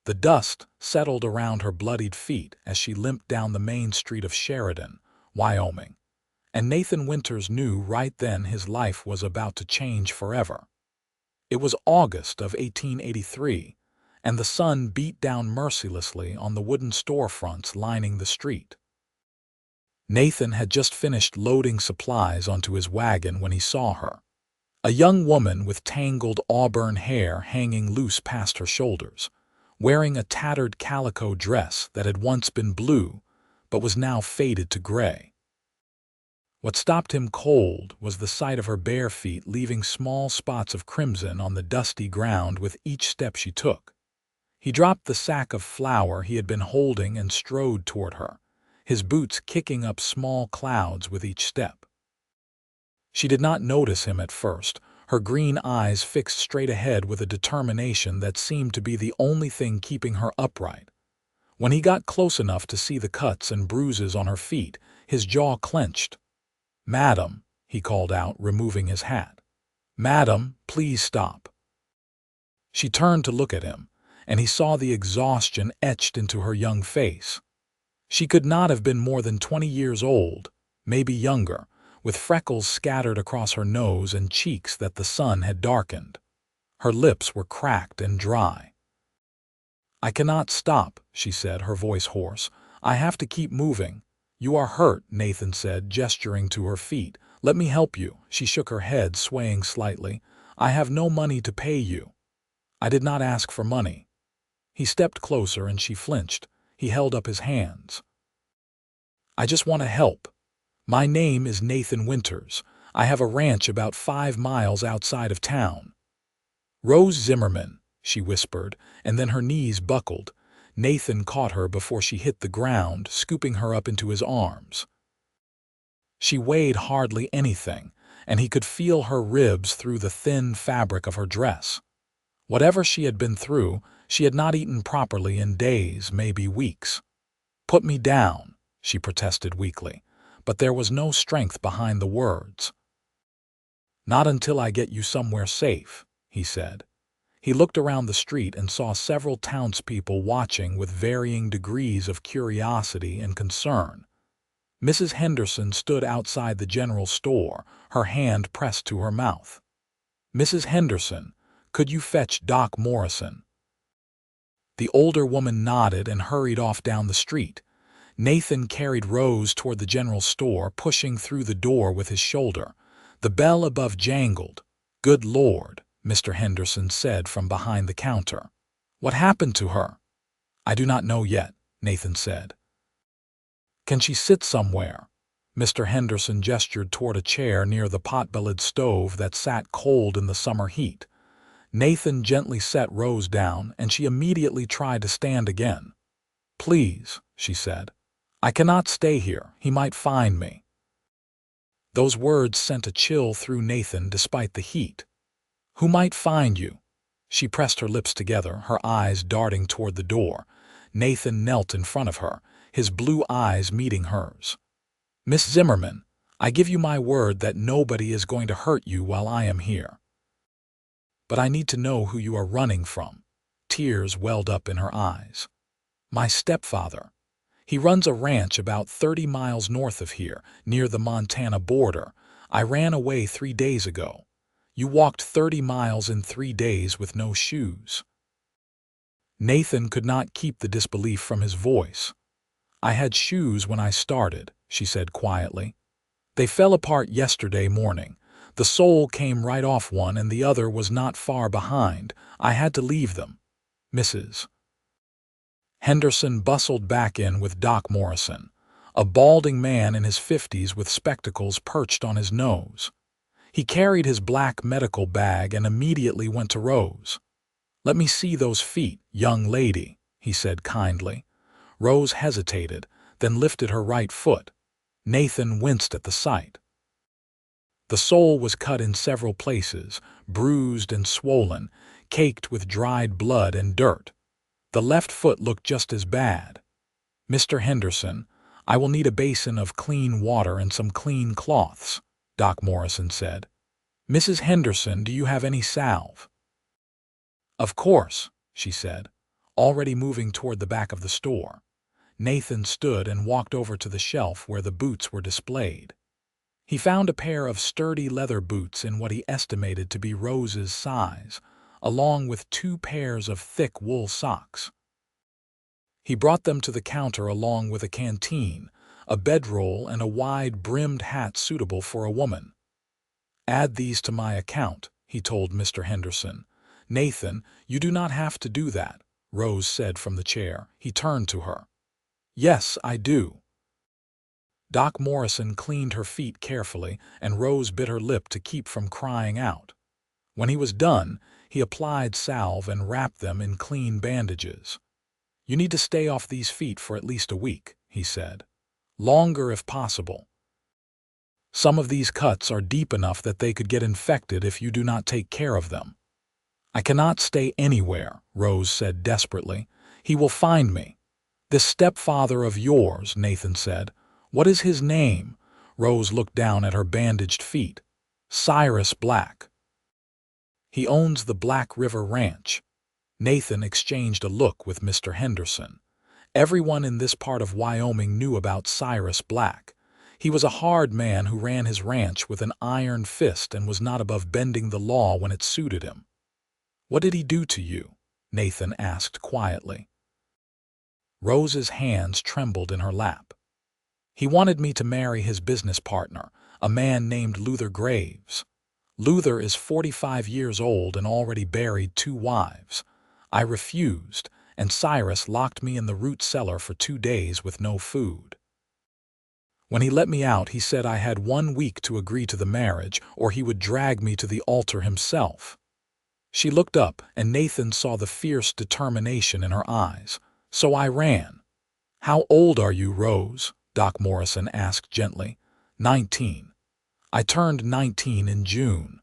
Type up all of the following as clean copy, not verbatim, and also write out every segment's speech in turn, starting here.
The dust settled around her bloodied feet as she limped down the main street of Sheridan, Wyoming. And Nathan Winters knew right then his life was about to change forever. It was August of 1883, and the sun beat down mercilessly on the wooden storefronts lining the street. Nathan had just finished loading supplies onto his wagon when he saw her. A young woman with tangled auburn hair hanging loose past her shoulders, wearing a tattered calico dress that had once been blue but was now faded to gray. What stopped him cold was the sight of her bare feet leaving small spots of crimson on the dusty ground with each step she took. He dropped the sack of flour he had been holding and strode toward her, his boots kicking up small clouds with each step. She did not notice him at first, her green eyes fixed straight ahead with a determination that seemed to be the only thing keeping her upright. When he got close enough to see the cuts and bruises on her feet, his jaw clenched. "Madam," he called out, removing his hat. "Madam, please stop." She turned to look at him, and he saw the exhaustion etched into her young face. She could not have been more than 20 years old, maybe younger, with freckles scattered across her nose and cheeks that the sun had darkened. Her lips were cracked and dry. "I cannot stop," she said, her voice hoarse. "I have to keep moving." "You are hurt," Nathan said, gesturing to her feet. "Let me help you." She shook her head, swaying slightly. "I have no money to pay you." "I did not ask for money." He stepped closer and she flinched. He held up his hands. "I just want to help. My name is Nathan Winters. I have a ranch about 5 miles outside of town." "Rose Zimmerman," she whispered, and then her knees buckled. Nathan caught her before she hit the ground, scooping her up into his arms. She weighed hardly anything, and he could feel her ribs through the thin fabric of her dress. Whatever she had been through, she had not eaten properly in days, maybe weeks. "Put me down," she protested weakly, but there was no strength behind the words. "Not until I get you somewhere safe," he said. He looked around the street and saw several townspeople watching with varying degrees of curiosity and concern. Mrs. Henderson stood outside the general store, her hand pressed to her mouth. "Mrs. Henderson, could you fetch Doc Morrison?" The older woman nodded and hurried off down the street. Nathan carried Rose toward the general store, pushing through the door with his shoulder. The bell above jangled. "Good Lord," Mr. Henderson said from behind the counter. "What happened to her?" "I do not know yet," Nathan said. "Can she sit somewhere?" Mr. Henderson gestured toward a chair near the pot-bellied stove that sat cold in the summer heat. Nathan gently set Rose down, and she immediately tried to stand again. "Please," she said. "I cannot stay here. He might find me." Those words sent a chill through Nathan despite the heat. "Who might find you?" She pressed her lips together, her eyes darting toward the door. Nathan knelt in front of her, his blue eyes meeting hers. "Miss Zimmerman, I give you my word that nobody is going to hurt you while I am here. But I need to know who you are running from." Tears welled up in her eyes. "My stepfather. He runs a ranch about 30 miles north of here, near the Montana border. I ran away 3 days ago. You walked 30 miles in 3 days with no shoes." Nathan could not keep the disbelief from his voice. "I had shoes when I started," she said quietly. "They fell apart yesterday morning. The sole came right off one and the other was not far behind. I had to leave them. Mrs. Henderson bustled back in with Doc Morrison, a balding man in his 50s with spectacles perched on his nose. He carried his black medical bag and immediately went to Rose. "Let me see those feet, young lady," he said kindly. Rose hesitated, then lifted her right foot. Nathan winced at the sight. The sole was cut in several places, bruised and swollen, caked with dried blood and dirt. The left foot looked just as bad. "Mr. Henderson, I will need a basin of clean water and some clean cloths," Doc Morrison said. "Mrs. Henderson, do you have any salve?" "Of course," she said. already moving toward the back of the store. Nathan stood and walked over to the shelf where the boots were displayed. He found a pair of sturdy leather boots in what he estimated to be Rose's size, along with 2 pairs of thick wool socks. He brought them to the counter along with a canteen, a bedroll, and a wide-brimmed hat suitable for a woman. "Add these to my account," he told Mr. Henderson. "Nathan, you do not have to do that," Rose said from the chair. He turned to her. "Yes, I do." Doc Morrison cleaned her feet carefully, and Rose bit her lip to keep from crying out. When he was done, he applied salve and wrapped them in clean bandages. "You need to stay off these feet for at least a week," he said. "Longer if possible. Some of these cuts are deep enough that they could get infected if you do not take care of them." "I cannot stay anywhere," Rose said desperately. "He will find me." "This stepfather of yours," Nathan said. "What is his name?" Rose looked down at her bandaged feet. "Cyrus Black. He owns the Black River Ranch." Nathan exchanged a look with Mr. Henderson. Everyone in this part of Wyoming knew about Cyrus Black. He was a hard man who ran his ranch with an iron fist and was not above bending the law when it suited him. "What did he do to you?" Nathan asked quietly. Rose's hands trembled in her lap. "He wanted me to marry his business partner, a man named Luther Graves. Luther is 45 years old and already buried 2 wives. I refused, and Cyrus locked me in the root cellar for 2 days with no food. When he let me out, he said I had 1 week to agree to the marriage, or he would drag me to the altar himself." She looked up, and Nathan saw the fierce determination in her eyes. "So I ran." "How old are you, Rose?" Doc Morrison asked gently. 19. I turned 19 in June."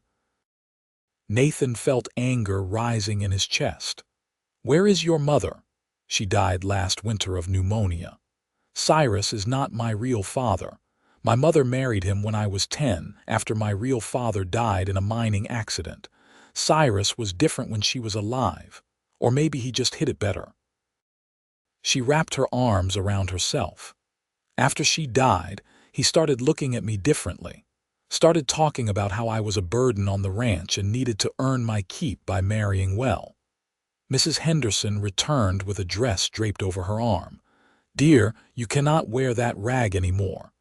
Nathan felt anger rising in his chest. "Where is your mother?" "She died last winter of pneumonia." "Cyrus is not my real father. My mother married him when I was 10, after my real father died in a mining accident. Cyrus was different when she was alive. Or maybe he just hid it better." She wrapped her arms around herself. "After she died, he started looking at me differently. Started talking about how I was a burden on the ranch and needed to earn my keep by marrying well." Mrs. Henderson returned with a dress draped over her arm. "Dear, you cannot wear that rag anymore.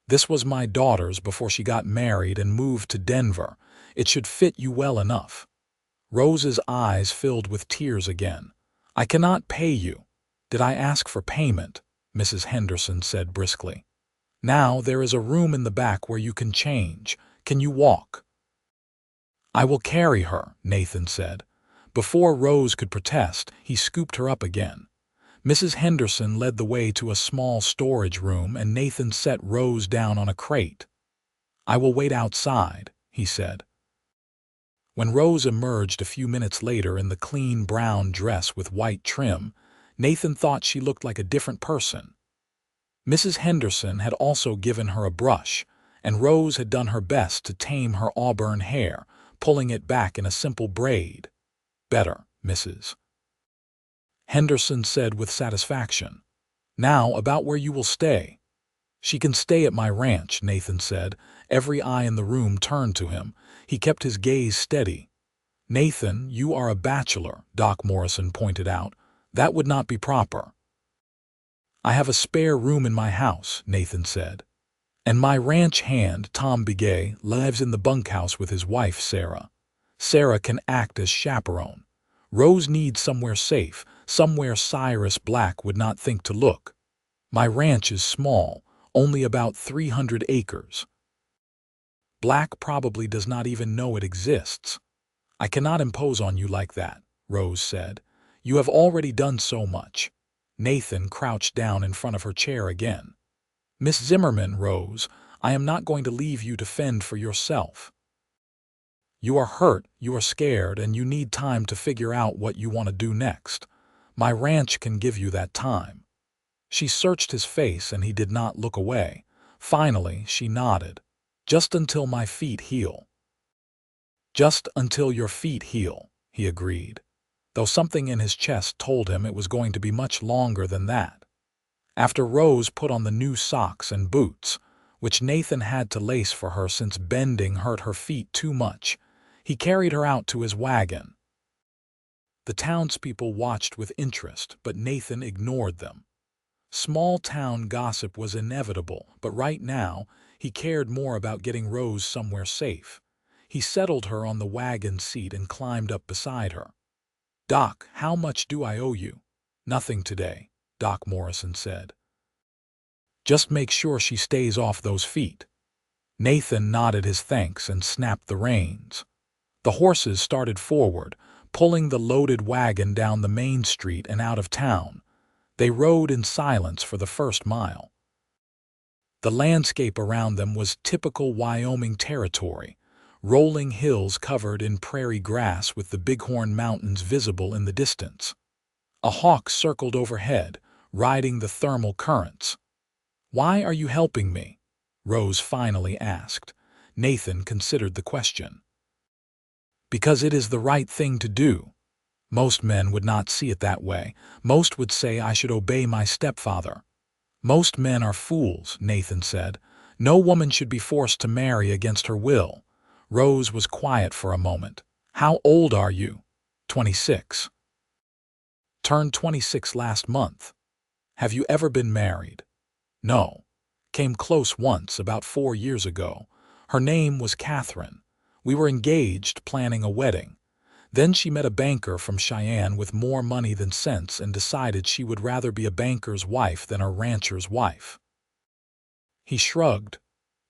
This was my daughter's before she got married and moved to Denver. It should fit you well enough." Rose's eyes filled with tears again. "I cannot pay you." "Did I ask for payment?" Mrs. Henderson said briskly. "Now there is a room in the back where you can change. Can you walk?" "I will carry her," Nathan said. Before Rose could protest, he scooped her up again. Mrs. Henderson led the way to a small storage room, and Nathan set Rose down on a crate. "I will wait outside," he said. When Rose emerged a few minutes later in the clean brown dress with white trim, Nathan thought she looked like a different person. Mrs. Henderson had also given her a brush, and Rose had done her best to tame her auburn hair, pulling it back in a simple braid. "Better, Mrs. Henderson said with satisfaction. "Now about where you will stay." "She can stay at my ranch," Nathan said. Every eye in the room turned to him. He kept his gaze steady. "Nathan, you are a bachelor," Doc Morrison pointed out. "That would not be proper." "I have a spare room in my house," Nathan said. "And my ranch hand, Tom Begay, lives in the bunkhouse with his wife, Sarah. Sarah can act as chaperone. Rose needs somewhere safe, somewhere Cyrus Black would not think to look. My ranch is small, only about 300 acres. Black probably does not even know it exists." "I cannot impose on you like that," Rose said. "You have already done so much." Nathan crouched down in front of her chair again. "Miss Zimmerman, Rose, I am not going to leave you to fend for yourself. You are hurt, you are scared, and you need time to figure out what you want to do next. My ranch can give you that time." She searched his face, and he did not look away. Finally, she nodded. "Just until my feet heal." "Just until your feet heal," he agreed. though something in his chest told him it was going to be much longer than that. After Rose put on the new socks and boots, which Nathan had to lace for her since bending hurt her feet too much, he carried her out to his wagon. The townspeople watched with interest, but Nathan ignored them. Small-town gossip was inevitable, but right now, he cared more about getting Rose somewhere safe. He settled her on the wagon seat and climbed up beside her. "Doc, how much do I owe you?" "Nothing today," Doc Morrison said. "Just make sure she stays off those feet." Nathan nodded his thanks and snapped the reins. The horses started forward, pulling the loaded wagon down the main street and out of town. They rode in silence for the first mile. The landscape around them was typical Wyoming territory, rolling hills covered in prairie grass with the Bighorn Mountains visible in the distance. A hawk circled overhead, riding the thermal currents. "Why are you helping me?" Rose finally asked. Nathan considered the question. "Because it is the right thing to do." Most men would not see it that way. Most would say I should obey my stepfather. "Most men are fools," Nathan said. "No woman should be forced to marry against her will." Rose was quiet for a moment. "How old are you?" 26. "Turned 26 last month." "Have you ever been married?" "No. Came close once, about 4 years ago. Her name was Catherine. We were engaged, planning a wedding. Then she met a banker from Cheyenne with more money than sense and decided she would rather be a banker's wife than a rancher's wife." He shrugged.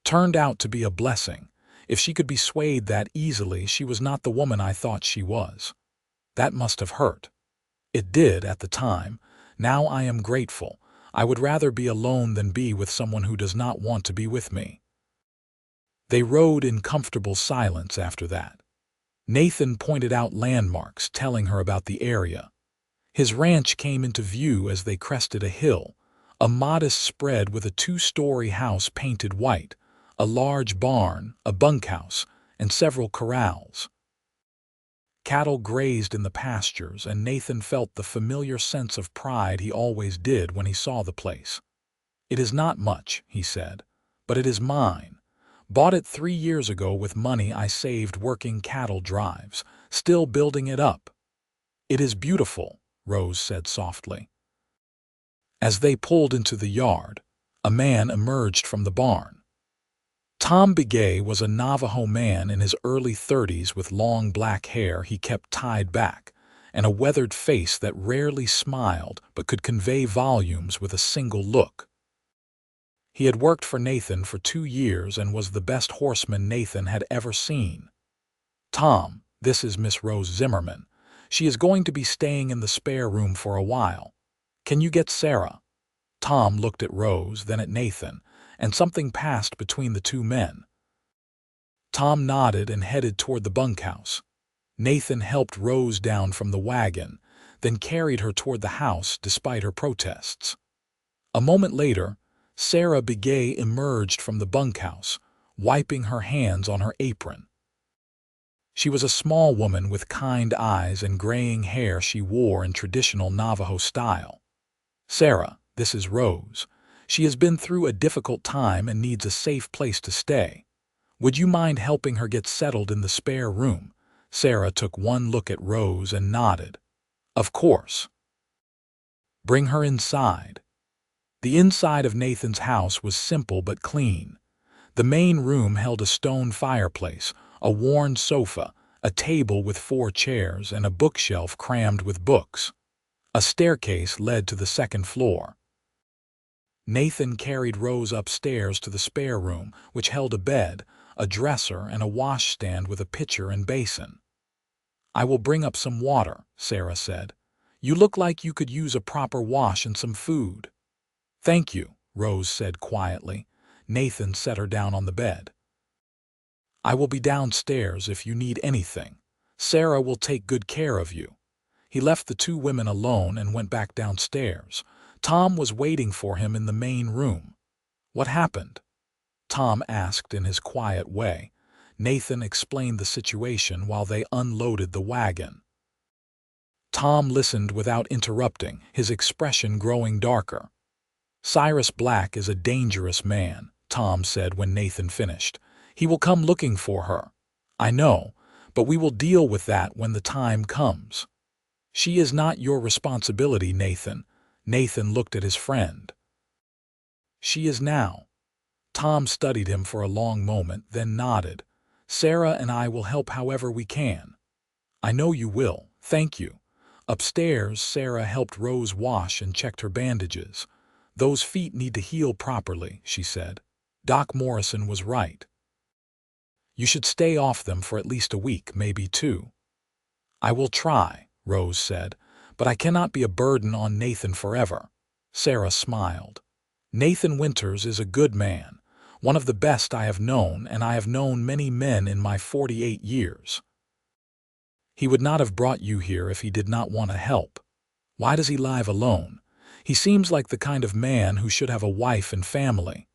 "Turned out to be a blessing. If she could be swayed that easily, she was not the woman I thought she was." "That must have hurt." "It did at the time. Now I am grateful. I would rather be alone than be with someone who does not want to be with me." They rode in comfortable silence after that. Nathan pointed out landmarks, telling her about the area. His ranch came into view as they crested a hill, a modest spread with a 2-story house painted white, a large barn, a bunkhouse, and several corrals. Cattle grazed in the pastures, and Nathan felt the familiar sense of pride he always did when he saw the place. "It is not much," he said, "but it is mine. Bought it 3 years ago with money I saved working cattle drives, still building it up." "It is beautiful," Rose said softly. As they pulled into the yard, a man emerged from the barn. Tom Begay was a Navajo man in his early 30s with long black hair he kept tied back, and a weathered face that rarely smiled but could convey volumes with a single look. He had worked for Nathan for 2 years and was the best horseman Nathan had ever seen. "Tom, this is Miss Rose Zimmerman. She is going to be staying in the spare room for a while. Can you get Sarah?" Tom looked at Rose, then at Nathan, and something passed between the two men. Tom nodded and headed toward the bunkhouse. Nathan helped Rose down from the wagon, then carried her toward the house despite her protests. A moment later, Sarah Begay emerged from the bunkhouse, wiping her hands on her apron. She was a small woman with kind eyes and graying hair she wore in traditional Navajo style. "Sarah, this is Rose. She has been through a difficult time and needs a safe place to stay. Would you mind helping her get settled in the spare room?" Sarah took one look at Rose and nodded. "Of course." "Bring her inside." The inside of Nathan's house was simple but clean. The main room held a stone fireplace, a worn sofa, a table with 4 chairs, and a bookshelf crammed with books. A staircase led to the second floor. Nathan carried Rose upstairs to the spare room, which held a bed, a dresser, and a washstand with a pitcher and basin. "I will bring up some water," Sarah said. "You look like you could use a proper wash and some food." "Thank you," Rose said quietly. Nathan set her down on the bed. "I will be downstairs if you need anything. Sarah will take good care of you." He left the 2 women alone and went back downstairs. Tom was waiting for him in the main room. "What happened?" Tom asked in his quiet way. Nathan explained the situation while they unloaded the wagon. Tom listened without interrupting, his expression growing darker. "Cyrus Black is a dangerous man," Tom said when Nathan finished. "He will come looking for her. I know, but we will deal with that when the time comes." "She is not your responsibility, Nathan." Nathan looked at his friend. "She is now." Tom studied him for a long moment, then nodded. "Sarah and I will help however we can." "I know you will, thank you." Upstairs, Sarah helped Rose wash and checked her bandages. "Those feet need to heal properly," she said. "Doc Morrison was right. You should stay off them for at least a week, maybe 2. "I will try," Rose said, "but I cannot be a burden on Nathan forever." Sarah smiled. "Nathan Winters is a good man, one of the best I have known, and I have known many men in my 48 years. He would not have brought you here if he did not want to help. Why does he live alone? He seems like the kind of man who should have a wife and family.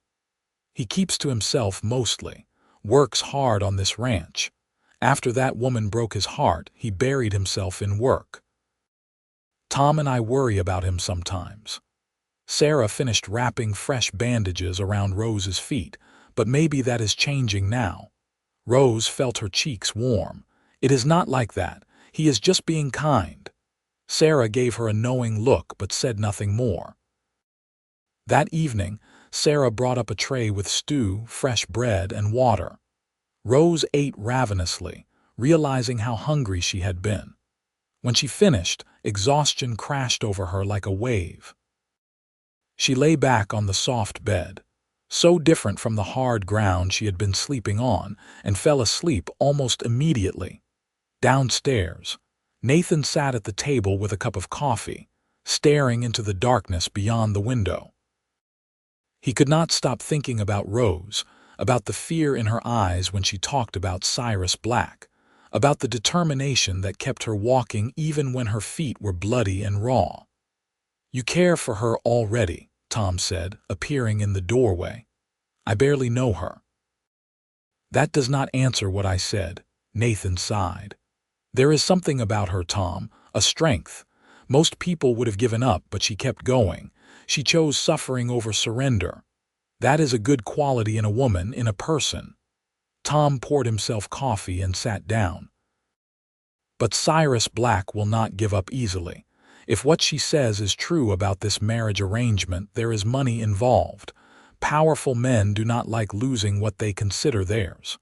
He keeps to himself mostly, works hard on this ranch. After that woman broke his heart, he buried himself in work. Tom and I worry about him sometimes." Sarah finished wrapping fresh bandages around Rose's feet, but maybe that is changing now. Rose felt her cheeks warm. "It is not like that. He is just being kind." Sarah gave her a knowing look but said nothing more. That evening, Sarah brought up a tray with stew, fresh bread, and water. Rose ate ravenously, realizing how hungry she had been. When she finished, exhaustion crashed over her like a wave. She lay back on the soft bed, so different from the hard ground she had been sleeping on, and fell asleep almost immediately. Downstairs, Nathan sat at the table with a cup of coffee, staring into the darkness beyond the window. He could not stop thinking about Rose, about the fear in her eyes when she talked about Cyrus Black, about the determination that kept her walking even when her feet were bloody and raw. "You care for her already," Tom said, appearing in the doorway. "I barely know her." "That does not answer what I said," Nathan sighed. "There is something about her, Tom, a strength. Most people would have given up, but she kept going. She chose suffering over surrender. That is a good quality in a woman, in a person." Tom poured himself coffee and sat down. "But Cyrus Black will not give up easily. If what she says is true about this marriage arrangement, there is money involved. Powerful men do not like losing what they consider theirs.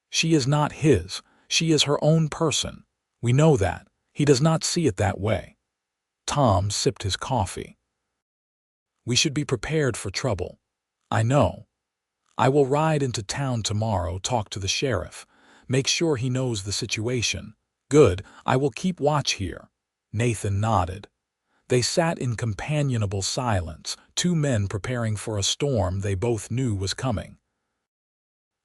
She is not his. She is her own person. We know that. He does not see it that way." Tom sipped his coffee. "We should be prepared for trouble. I know. I will ride into town tomorrow, talk to the sheriff, make sure he knows the situation." "Good, I will keep watch here." Nathan nodded. They sat in companionable silence, 2 men preparing for a storm they both knew was coming.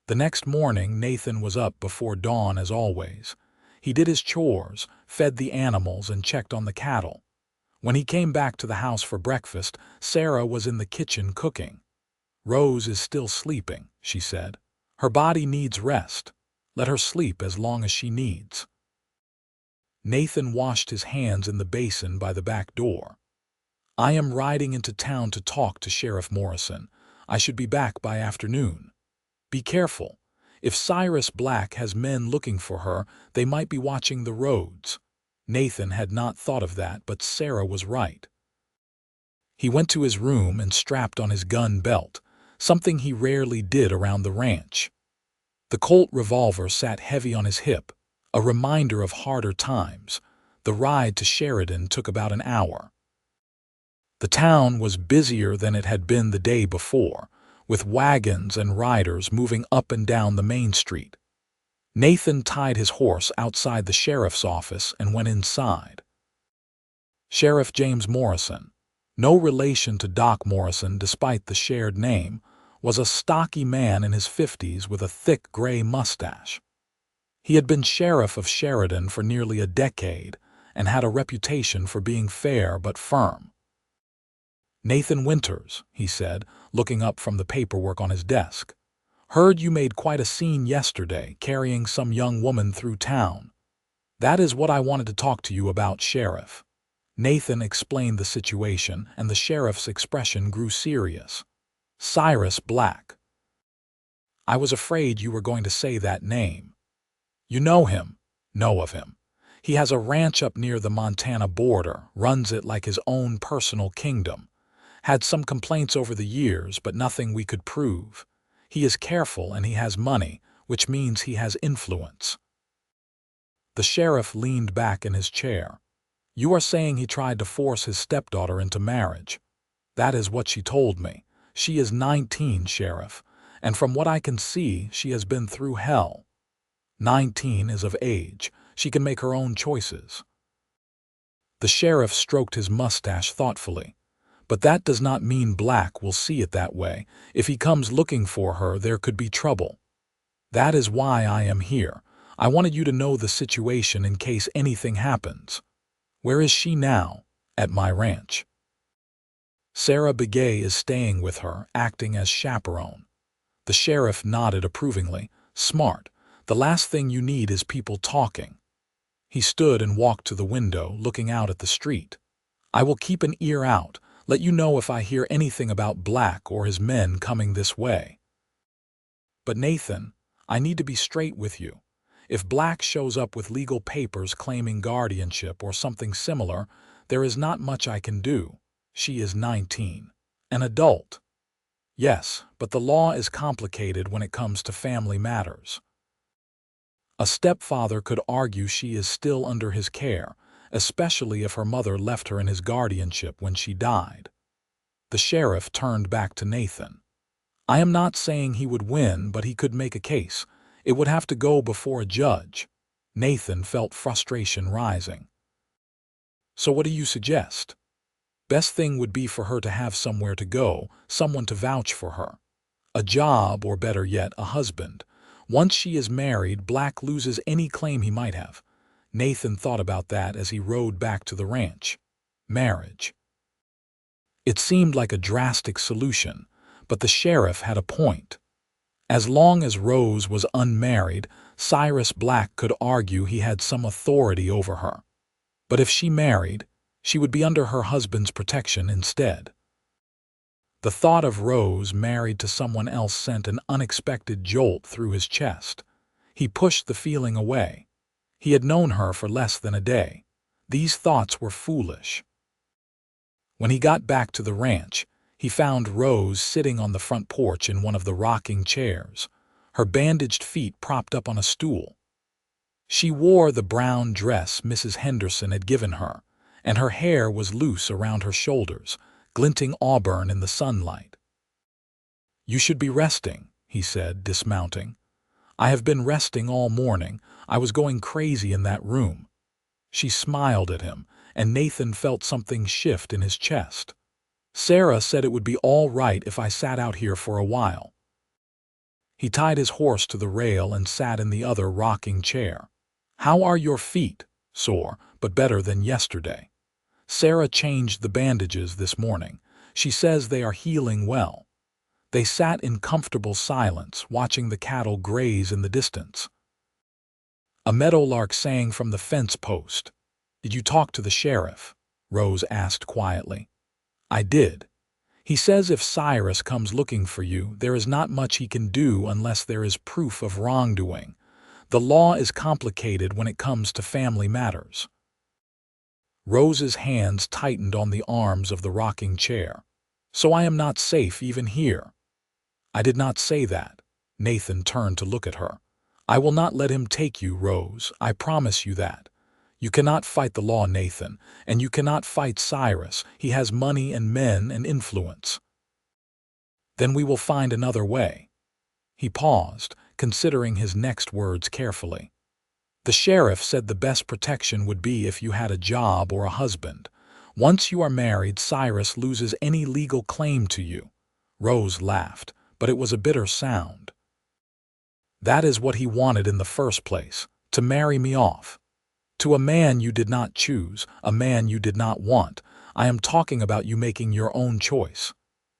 The next morning, Nathan was up before dawn as always. He did his chores, fed the animals, and checked on the cattle. When he came back to the house for breakfast, Sarah was in the kitchen cooking. "Rose is still sleeping," she said. "Her body needs rest. Let her sleep as long as she needs." Nathan washed his hands in the basin by the back door. "I am riding into town to talk to Sheriff Morrison. I should be back by afternoon. Be careful. If Cyrus Black has men looking for her, they might be watching the roads." Nathan had not thought of that, but Sarah was right. He went to his room and strapped on his gun belt, something he rarely did around the ranch. The Colt revolver sat heavy on his hip, a reminder of harder times. The ride to Sheridan took about an hour. The town was busier than it had been the day before, with wagons and riders moving up and down the main street. Nathan tied his horse outside the sheriff's office and went inside. Sheriff James Morrison, no relation to Doc Morrison despite the shared name, was a stocky man in his 50s with a thick gray mustache. He had been sheriff of Sheridan for nearly a decade and had a reputation for being fair but firm. "Nathan Winters," he said, looking up from the paperwork on his desk. "Heard you made quite a scene yesterday, carrying some young woman through town. That is what I wanted to talk to you about, Sheriff." Nathan explained the situation, and the sheriff's expression grew serious. Cyrus Black. I was afraid you were going to say that name. You know him. Know of him. He has a ranch up near the Montana border, runs it like his own personal kingdom. Had some complaints over the years, but nothing we could prove. He is careful and he has money, which means he has influence. The sheriff leaned back in his chair. You are saying he tried to force his stepdaughter into marriage. That is what she told me. She is 19, Sheriff, and from what I can see, she has been through hell. 19 is of age. She can make her own choices. The sheriff stroked his mustache thoughtfully. But that does not mean Black will see it that way. If he comes looking for her, there could be trouble. That is why I am here. I wanted you to know the situation in case anything happens. Where is she now? At my ranch. Sarah Begay is staying with her, acting as chaperone. The sheriff nodded approvingly. Smart. The last thing you need is people talking. He stood and walked to the window, looking out at the street. I will keep an ear out. Let you know if I hear anything about Black or his men coming this way. But Nathan, I need to be straight with you. If Black shows up with legal papers claiming guardianship or something similar, there is not much I can do. She is 19. An adult. Yes, but the law is complicated when it comes to family matters. A stepfather could argue she is still under his care, especially if her mother left her in his guardianship when she died. The sheriff turned back to Nathan. I am not saying he would win, but he could make a case. It would have to go before a judge. Nathan felt frustration rising. So what do you suggest? Best thing would be for her to have somewhere to go, someone to vouch for her. A job, or better yet, a husband. Once she is married, Black loses any claim he might have. Nathan thought about that as he rode back to the ranch. Marriage. It seemed like a drastic solution, but the sheriff had a point. As long as Rose was unmarried, Cyrus Black could argue he had some authority over her. But if she married, she would be under her husband's protection instead. The thought of Rose married to someone else sent an unexpected jolt through his chest. He pushed the feeling away. He had known her for less than a day. These thoughts were foolish. When he got back to the ranch, he found Rose sitting on the front porch in one of the rocking chairs, her bandaged feet propped up on a stool. She wore the brown dress Mrs. Henderson had given her, and her hair was loose around her shoulders, glinting auburn in the sunlight. You should be resting, he said, dismounting. I have been resting all morning. I was going crazy in that room. She smiled at him, and Nathan felt something shift in his chest. Sarah said it would be all right if I sat out here for a while. He tied his horse to the rail and sat in the other rocking chair. How are your feet? Sore, but better than yesterday. Sarah changed the bandages this morning. She says they are healing well. They sat in comfortable silence, watching the cattle graze in the distance. A meadowlark sang from the fence post. Did you talk to the sheriff? Rose asked quietly. I did. He says if Cyrus comes looking for you, there is not much he can do unless there is proof of wrongdoing. The law is complicated when it comes to family matters. Rose's hands tightened on the arms of the rocking chair. So I am not safe even here. I did not say that. Nathan turned to look at her. I will not let him take you, Rose. I promise you that. You cannot fight the law, Nathan, and you cannot fight Cyrus. He has money and men and influence. Then we will find another way. He paused, considering his next words carefully. The sheriff said the best protection would be if you had a job or a husband. Once you are married, Cyrus loses any legal claim to you. Rose laughed, but it was a bitter sound. That is what he wanted in the first place, to marry me off. To a man you did not choose, a man you did not want. I am talking about you making your own choice.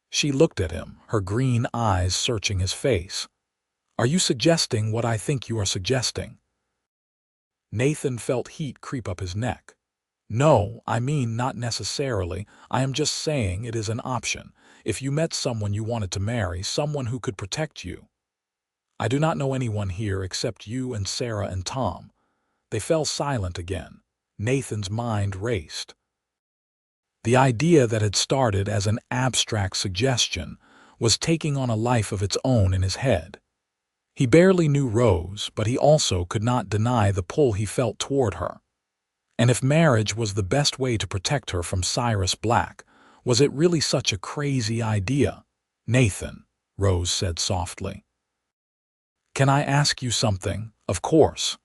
She looked at him, her green eyes searching his face. Are you suggesting what I think you are suggesting? Nathan felt heat creep up his neck. No, I mean not necessarily. I am just saying it is an option. If you met someone you wanted to marry, someone who could protect you. I do not know anyone here except you and Sarah and Tom. They fell silent again. Nathan's mind raced. The idea that had started as an abstract suggestion was taking on a life of its own in his head. He barely knew Rose, but he also could not deny the pull he felt toward her. And if marriage was the best way to protect her from Cyrus Black, was it really such a crazy idea? Nathan, Rose said softly. Can I ask you something? Of course.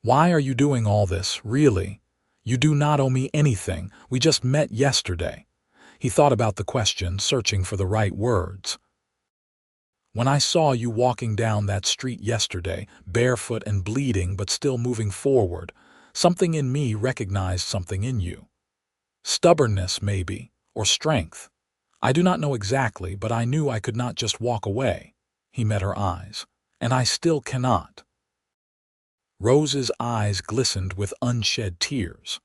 Why are you doing all this, really? You do not owe me anything. We just met yesterday. He thought about the question, searching for the right words. When I saw you walking down that street yesterday, barefoot and bleeding but still moving forward, something in me recognized something in you. Stubbornness, maybe, or strength. I do not know exactly, but I knew I could not just walk away. He met her eyes. And I still cannot. Rose's eyes glistened with unshed tears.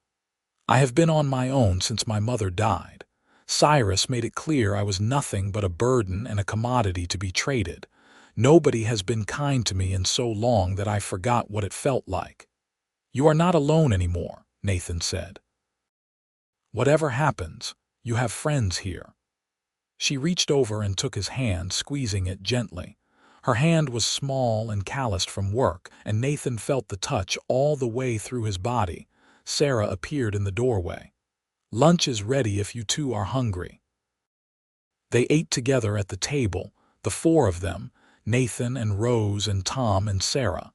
I have been on my own since my mother died. Cyrus made it clear I was nothing but a burden and a commodity to be traded. Nobody has been kind to me in so long that I forgot what it felt like. You are not alone anymore, Nathan said. Whatever happens, you have friends here. She reached over and took his hand, squeezing it gently. Her hand was small and calloused from work, and Nathan felt the touch all the way through his body. Sarah appeared in the doorway. Lunch is ready if you two are hungry. They ate together at the table, the four of them, Nathan and Rose and Tom and Sarah.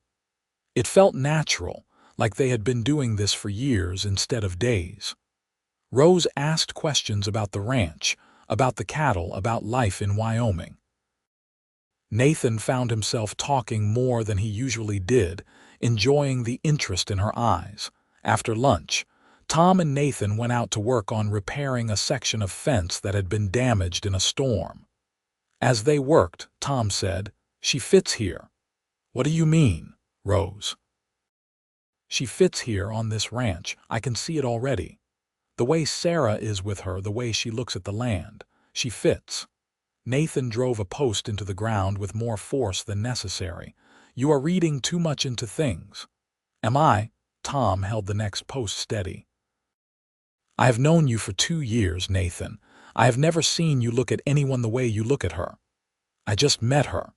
It felt natural, like they had been doing this for years instead of days. Rose asked questions about the ranch, about the cattle, about life in Wyoming. Nathan found himself talking more than he usually did, enjoying the interest in her eyes. After lunch, Tom and Nathan went out to work on repairing a section of fence that had been damaged in a storm. As they worked, Tom said, "She fits here." "What do you mean, Rose?" "She fits here on this ranch. I can see it already. The way Sarah is with her, the way she looks at the land. She fits." Nathan drove a post into the ground with more force than necessary. "You are reading too much into things." "Am I?" Tom held the next post steady. "I have known you for 2 years, Nathan. I have never seen you look at anyone the way you look at her. I just met her.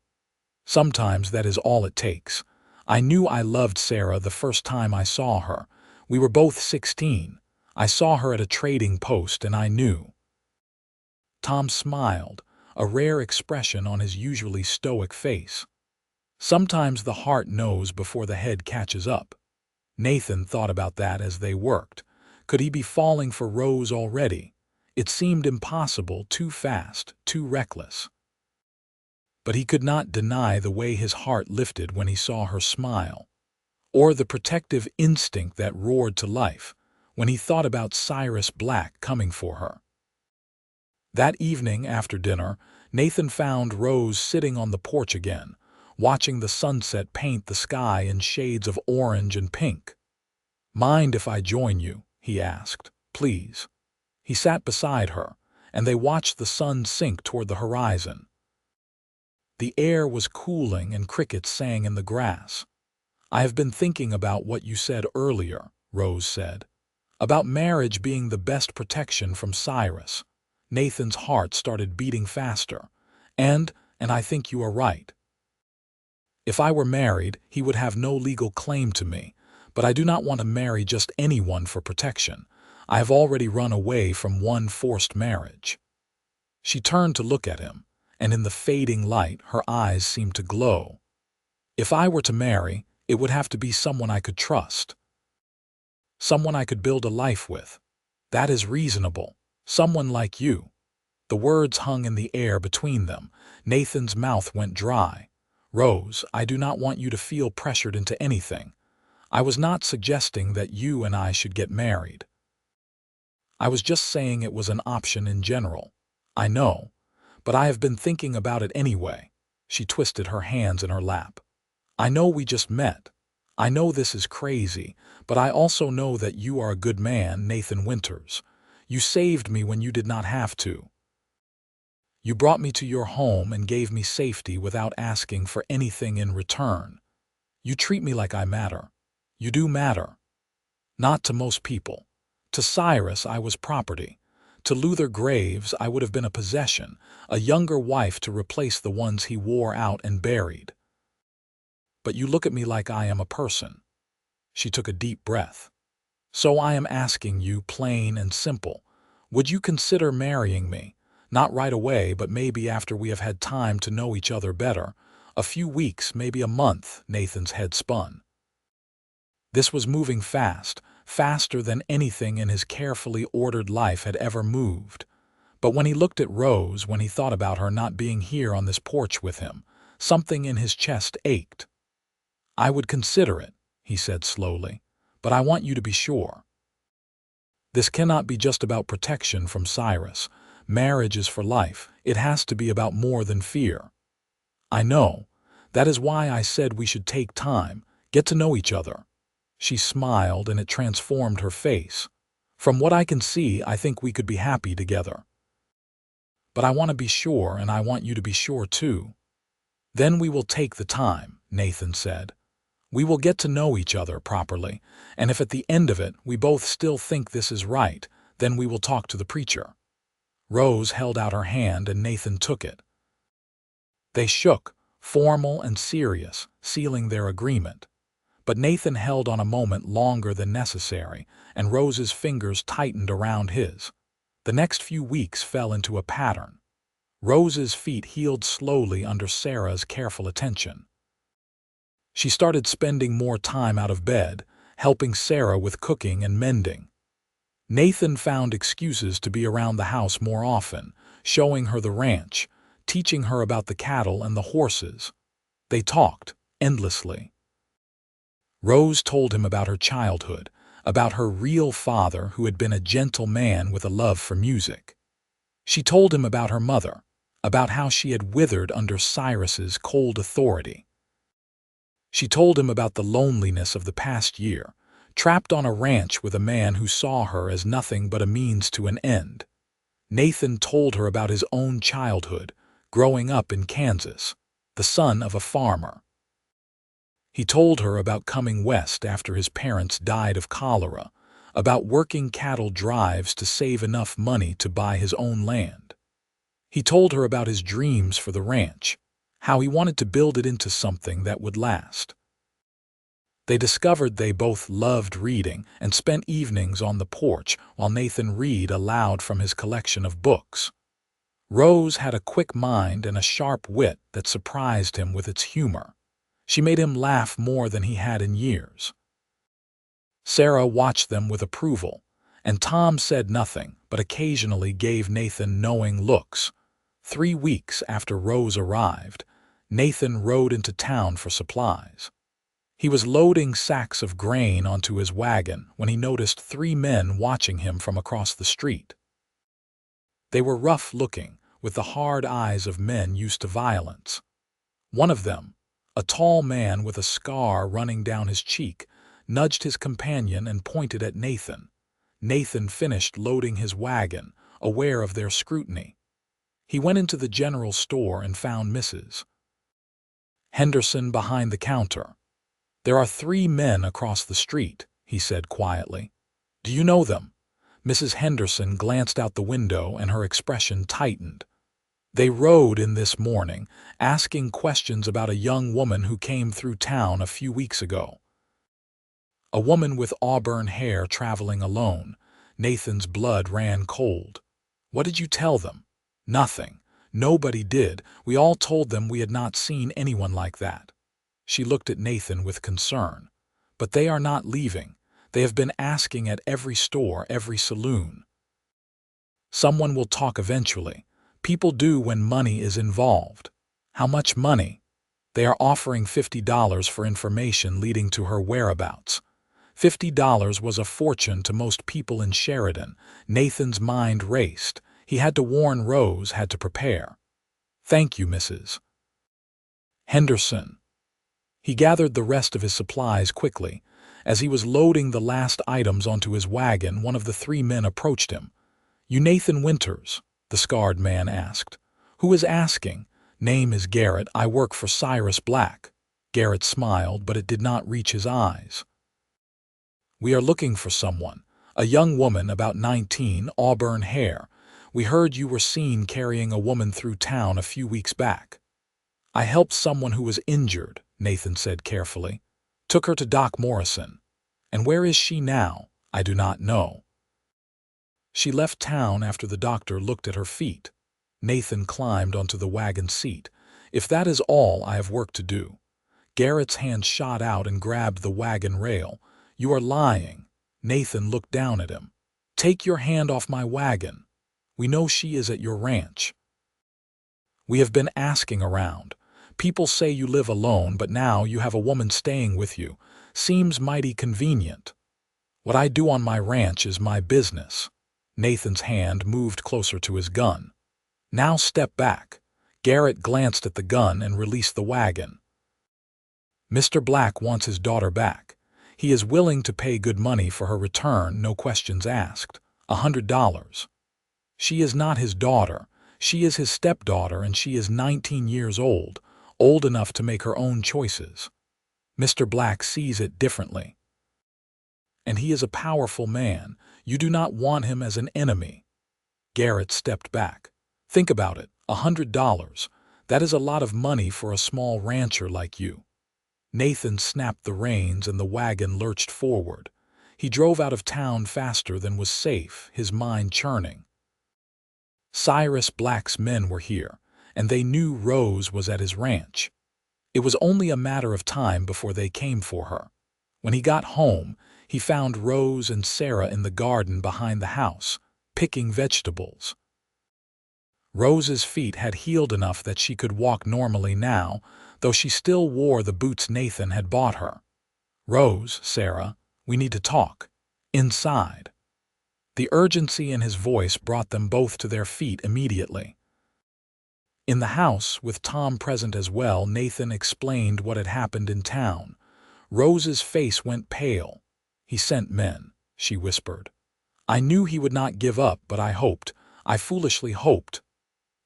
Sometimes that is all it takes. I knew I loved Sarah the first time I saw her. We were both 16. I saw her at a trading post and I knew." Tom smiled, a rare expression on his usually stoic face. Sometimes the heart knows before the head catches up. Nathan thought about that as they worked. Could he be falling for Rose already? It seemed impossible, too fast, too reckless. But he could not deny the way his heart lifted when he saw her smile, or the protective instinct that roared to life when he thought about Cyrus Black coming for her. That evening after dinner, Nathan found Rose sitting on the porch again, watching the sunset paint the sky in shades of orange and pink. "Mind if I join you?" he asked. "Please." He sat beside her, and they watched the sun sink toward the horizon. The air was cooling and crickets sang in the grass. "I have been thinking about what you said earlier," Rose said, "about marriage being the best protection from Cyrus." Nathan's heart started beating faster. And I think you are right. If I were married, he would have no legal claim to me, but I do not want to marry just anyone for protection. I have already run away from one forced marriage." She turned to look at him, and in the fading light her eyes seemed to glow. "If I were to marry, it would have to be someone I could trust. Someone I could build a life with. That is reasonable. Someone like you." The words hung in the air between them. Nathan's mouth went dry. "Rose, I do not want you to feel pressured into anything. I was not suggesting that you and I should get married. I was just saying it was an option in general. I know, but I have been thinking about it anyway." She twisted her hands in her lap. "I know we just met. I know this is crazy, but I also know that you are a good man, Nathan Winters. You saved me when you did not have to. You brought me to your home and gave me safety without asking for anything in return. You treat me like I matter. You do matter. Not to most people. To Cyrus, I was property. To Luther Graves, I would have been a possession, a younger wife to replace the ones he wore out and buried. But you look at me like I am a person. She took a deep breath. So I am asking you, plain and simple, would you consider marrying me? Not right away, but maybe after we have had time to know each other better. A few weeks, maybe a month, Nathan's head spun. This was moving fast, faster than anything in his carefully ordered life had ever moved. But when he looked at Rose, when he thought about her not being here on this porch with him, something in his chest ached. I would consider it, he said slowly, but I want you to be sure. This cannot be just about protection from Cyrus. Marriage is for life. It has to be about more than fear. I know. That is why I said we should take time, get to know each other. She smiled and it transformed her face. From what I can see, I think we could be happy together. But I want to be sure, and I want you to be sure too. Then we will take the time, Nathan said. We will get to know each other properly, and if at the end of it we both still think this is right, then we will talk to the preacher. Rose held out her hand and Nathan took it. They shook, formal and serious, sealing their agreement. But Nathan held on a moment longer than necessary, and Rose's fingers tightened around his. The next few weeks fell into a pattern. Rose's feet healed slowly under Sarah's careful attention. She started spending more time out of bed, helping Sarah with cooking and mending. Nathan found excuses to be around the house more often, showing her the ranch, teaching her about the cattle and the horses. They talked, endlessly. Rose told him about her childhood, about her real father who had been a gentle man with a love for music. She told him about her mother, about how she had withered under Cyrus's cold authority. She told him about the loneliness of the past year, trapped on a ranch with a man who saw her as nothing but a means to an end. Nathan told her about his own childhood, growing up in Kansas, the son of a farmer. He told her about coming west after his parents died of cholera, about working cattle drives to save enough money to buy his own land. He told her about his dreams for the ranch, how he wanted to build it into something that would last. They discovered they both loved reading and spent evenings on the porch while Nathan read aloud from his collection of books. Rose had a quick mind and a sharp wit that surprised him with its humor. She made him laugh more than he had in years. Sarah watched them with approval, and Tom said nothing but occasionally gave Nathan knowing looks. 3 weeks after Rose arrived, Nathan rode into town for supplies. He was loading sacks of grain onto his wagon when he noticed 3 men watching him from across the street. They were rough-looking, with the hard eyes of men used to violence. One of them, a tall man with a scar running down his cheek, nudged his companion and pointed at Nathan. Nathan finished loading his wagon, aware of their scrutiny. He went into the general store and found Mrs. Henderson behind the counter. "There are 3 men across the street," he said quietly. "Do you know them?" Mrs. Henderson glanced out the window and her expression tightened. "They rode in this morning, asking questions about a young woman who came through town a few weeks ago. A woman with auburn hair traveling alone." Nathan's blood ran cold. "What did you tell them?" "Nothing. Nobody did. We all told them we had not seen anyone like that." She looked at Nathan with concern. "But they are not leaving. They have been asking at every store, every saloon." "Someone will talk eventually. People do when money is involved." "How much money?" "They are offering $50 for information leading to her whereabouts." $50 was a fortune to most people in Sheridan. Nathan's mind raced. He had to warn Rose, had to prepare. "Thank you, Mrs. Henderson." He gathered the rest of his supplies quickly. As he was loading the last items onto his wagon, one of the three men approached him. "You Nathan Winters?" the scarred man asked. "Who is asking?" "Name is Garrett. I work for Cyrus Black." Garrett smiled, but it did not reach his eyes. "We are looking for someone. A young woman, about 19, auburn hair. We heard you were seen carrying a woman through town a few weeks back." "I helped someone who was injured," Nathan said carefully. "Took her to Doc Morrison. And where is she now? I do not know." "She left town after the doctor looked at her feet." Nathan climbed onto the wagon seat. "If that is all, I have work to do." Garrett's hand shot out and grabbed the wagon rail. "You are lying." Nathan looked down at him. "Take your hand off my wagon. We know she is at your ranch." "We have been asking around. People say you live alone, but now you have a woman staying with you. Seems mighty convenient." "What I do on my ranch is my business." Nathan's hand moved closer to his gun. "Now step back." Garrett glanced at the gun and released the wagon. "Mr. Black wants his daughter back. He is willing to pay good money for her return, no questions asked. $100. She is not his daughter. She is his stepdaughter, and she is 19 years old enough to make her own choices. Mr. Black sees it differently. And he is a powerful man. You do not want him as an enemy." Garrett stepped back. "Think about it. $100. That is a lot of money for a small rancher like you." Nathan snapped the reins and the wagon lurched forward. He drove out of town faster than was safe, his mind churning. Cyrus Black's men were here, and they knew Rose was at his ranch. It was only a matter of time before they came for her. When he got home, he found Rose and Sarah in the garden behind the house, picking vegetables. Rose's feet had healed enough that she could walk normally now, though she still wore the boots Nathan had bought her. "Rose, Sarah, we need to talk. Inside." The urgency in his voice brought them both to their feet immediately. In the house, with Tom present as well, Nathan explained what had happened in town. Rose's face went pale. "He sent men," she whispered. "I knew he would not give up, but I foolishly hoped."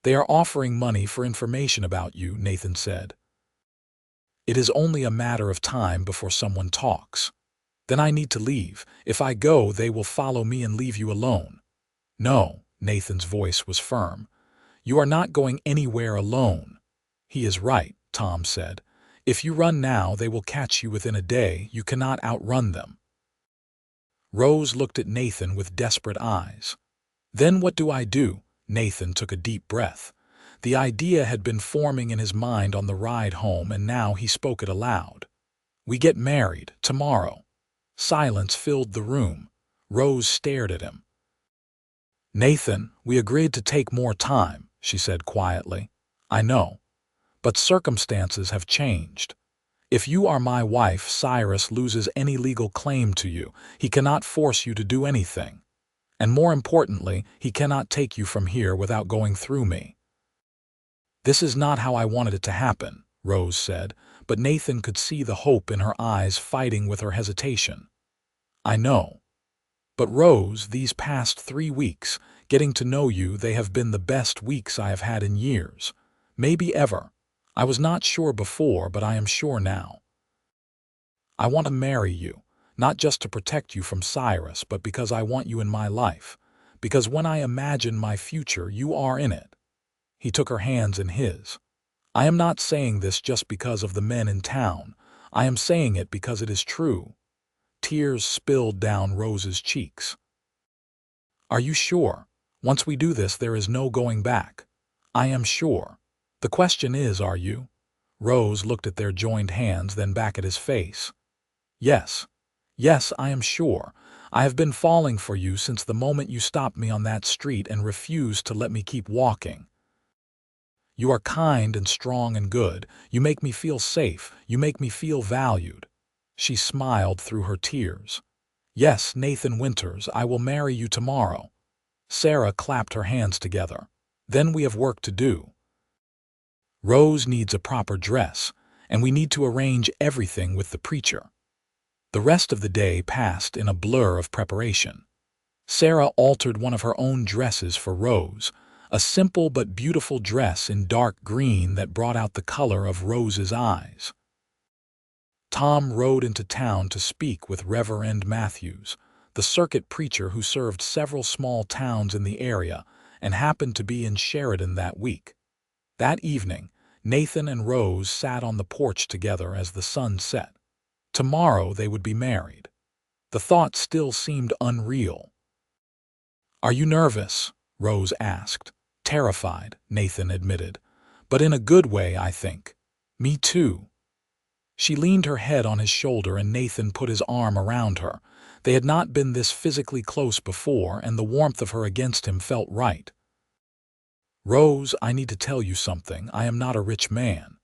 "They are offering money for information about you," Nathan said. "It is only a matter of time before someone talks. Then I need to leave. If I go, they will follow me and leave you alone." "No," Nathan's voice was firm. "You are not going anywhere alone." "He is right," Tom said. "If you run now, they will catch you within a day. You cannot outrun them." Rose looked at Nathan with desperate eyes. "Then what do I do?" Nathan took a deep breath. The idea had been forming in his mind on the ride home, and now he spoke it aloud. "We get married tomorrow." Silence filled the room. Rose stared at him. "Nathan, we agreed to take more time," she said quietly. "I know. But circumstances have changed. If you are my wife, Cyrus loses any legal claim to you. He cannot force you to do anything. And more importantly, he cannot take you from here without going through me." "This is not how I wanted it to happen," Rose said, but Nathan could see the hope in her eyes fighting with her hesitation. "I know. But Rose, these past 3 weeks, getting to know you, they have been the best weeks I have had in years. Maybe ever. I was not sure before, but I am sure now. I want to marry you, not just to protect you from Cyrus, but because I want you in my life. Because when I imagine my future, you are in it." He took her hands in his. "I am not saying this just because of the men in town. I am saying it because it is true." Tears spilled down Rose's cheeks. "Are you sure? Once we do this, there is no going back." "I am sure. The question is, are you?" Rose looked at their joined hands, then back at his face. "Yes. Yes, I am sure. I have been falling for you since the moment you stopped me on that street and refused to let me keep walking. You are kind and strong and good. You make me feel safe. You make me feel valued." She smiled through her tears. "Yes, Nathan Winters, I will marry you tomorrow." Sarah clapped her hands together. "Then we have work to do. Rose needs a proper dress, and we need to arrange everything with the preacher." The rest of the day passed in a blur of preparation. Sarah altered one of her own dresses for Rose, a simple but beautiful dress in dark green that brought out the color of Rose's eyes. Tom rode into town to speak with Reverend Matthews, the circuit preacher who served several small towns in the area and happened to be in Sheridan that week. That evening, Nathan and Rose sat on the porch together as the sun set. Tomorrow they would be married. The thought still seemed unreal. "Are you nervous?" Rose asked. "Terrified," Nathan admitted. "But in a good way, I think." "Me too." She leaned her head on his shoulder and Nathan put his arm around her. They had not been this physically close before, and the warmth of her against him felt right. "Rose, I need to tell you something. I am not a rich man.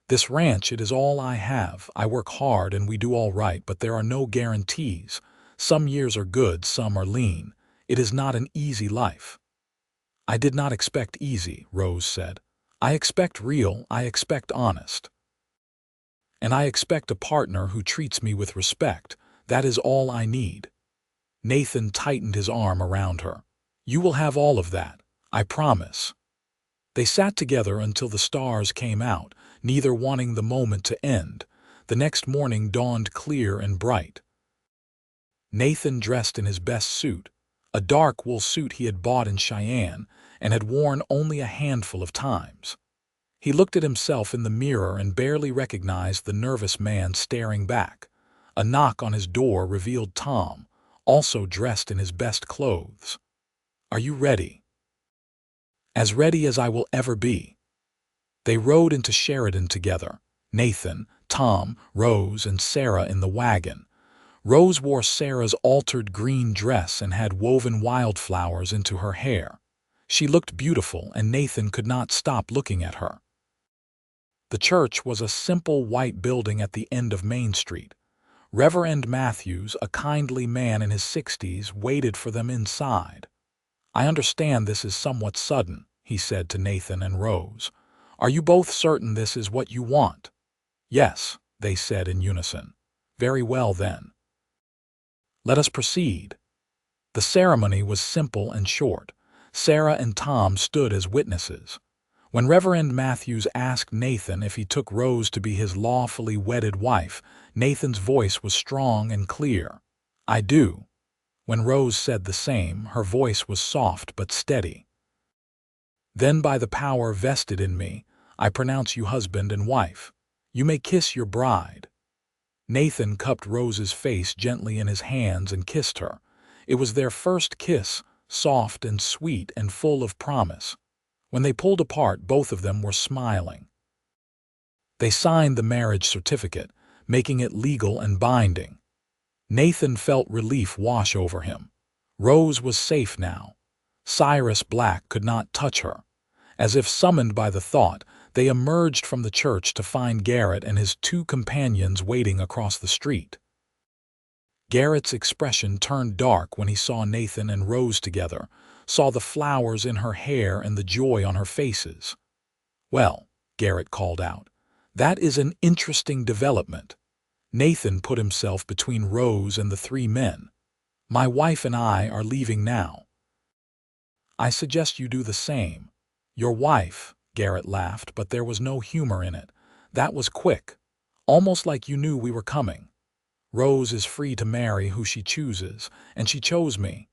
This ranch, it is all I have. I work hard and we do all right, but there are no guarantees. Some years are good, some are lean. It is not an easy life." "I did not expect easy," Rose said. "I expect real, I expect honest. And I expect a partner who treats me with respect. That is all I need." Nathan tightened his arm around her. "You will have all of that, I promise." They sat together until the stars came out, neither wanting the moment to end. The next morning dawned clear and bright. Nathan dressed in his best suit, a dark wool suit he had bought in Cheyenne and had worn only a handful of times. He looked at himself in the mirror and barely recognized the nervous man staring back. A knock on his door revealed Tom, also dressed in his best clothes. "Are you ready?" "As ready as I will ever be." They rode into Sheridan together, Nathan, Tom, Rose, and Sarah in the wagon. Rose wore Sarah's altered green dress and had woven wildflowers into her hair. She looked beautiful, and Nathan could not stop looking at her. The church was a simple white building at the end of Main Street. Reverend Matthews, a kindly man in his 60s, waited for them inside. "I understand this is somewhat sudden," he said to Nathan and Rose. "Are you both certain this is what you want?" "Yes," they said in unison. "Very well then. Let us proceed." The ceremony was simple and short. Sarah and Tom stood as witnesses. When Reverend Matthews asked Nathan if he took Rose to be his lawfully wedded wife, Nathan's voice was strong and clear. "I do." When Rose said the same, her voice was soft but steady. "Then by the power vested in me, I pronounce you husband and wife. You may kiss your bride." Nathan cupped Rose's face gently in his hands and kissed her. It was their first kiss, soft and sweet and full of promise. When they pulled apart, both of them were smiling. They signed the marriage certificate, making it legal and binding. Nathan felt relief wash over him. Rose was safe now. Cyrus Black could not touch her. As if summoned by the thought, they emerged from the church to find Garrett and his two companions waiting across the street. Garrett's expression turned dark when he saw Nathan and Rose together, saw the flowers in her hair and the joy on her faces. "Well," Garrett called out, "that is an interesting development." Nathan put himself between Rose and the three men. "My wife and I are leaving now. I suggest you do the same." "Your wife," Garrett laughed, but there was no humor in it. "That was quick. Almost like you knew we were coming. Rose is free to marry who she chooses, and she chose me.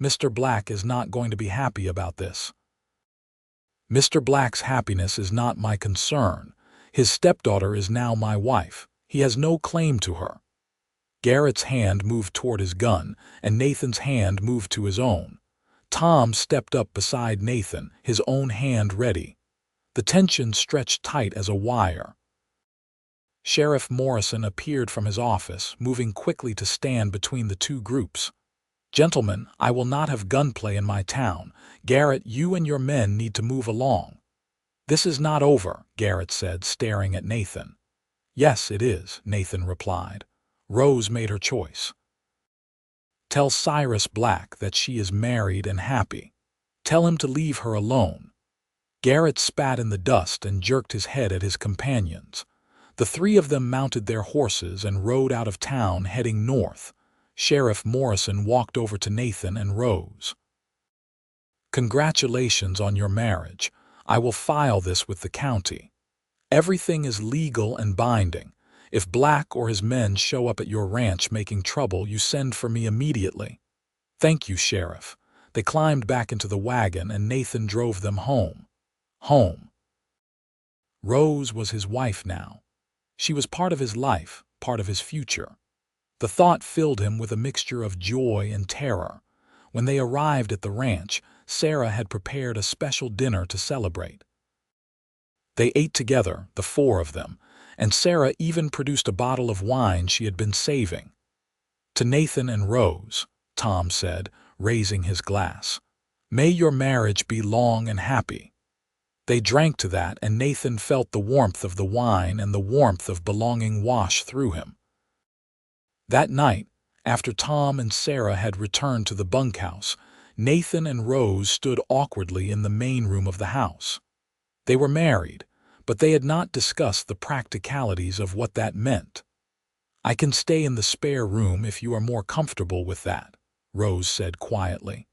Mr. Black is not going to be happy about this." "Mr. Black's happiness is not my concern. His stepdaughter is now my wife. He has no claim to her." Garrett's hand moved toward his gun, and Nathan's hand moved to his own. Tom stepped up beside Nathan, his own hand ready. The tension stretched tight as a wire. Sheriff Morrison appeared from his office, moving quickly to stand between the two groups. "Gentlemen, I will not have gunplay in my town. Garrett, you and your men need to move along." "This is not over," Garrett said, staring at Nathan. "Yes, it is," Nathan replied. "Rose made her choice. Tell Cyrus Black that she is married and happy. Tell him to leave her alone." Garrett spat in the dust and jerked his head at his companions. The three of them mounted their horses and rode out of town heading north. Sheriff Morrison walked over to Nathan and Rose. "Congratulations on your marriage. I will file this with the county. Everything is legal and binding. If Black or his men show up at your ranch making trouble, you send for me immediately." "Thank you, Sheriff." They climbed back into the wagon and Nathan drove them home. Home. Rose was his wife now. She was part of his life, part of his future. The thought filled him with a mixture of joy and terror. When they arrived at the ranch, Sarah had prepared a special dinner to celebrate. They ate together, the four of them, and Sarah even produced a bottle of wine she had been saving. "To Nathan and Rose," Tom said, raising his glass. "May your marriage be long and happy." They drank to that, and Nathan felt the warmth of the wine and the warmth of belonging wash through him. That night, after Tom and Sarah had returned to the bunkhouse, Nathan and Rose stood awkwardly in the main room of the house. They were married, but they had not discussed the practicalities of what that meant. "I can stay in the spare room if you are more comfortable with that," Rose said quietly.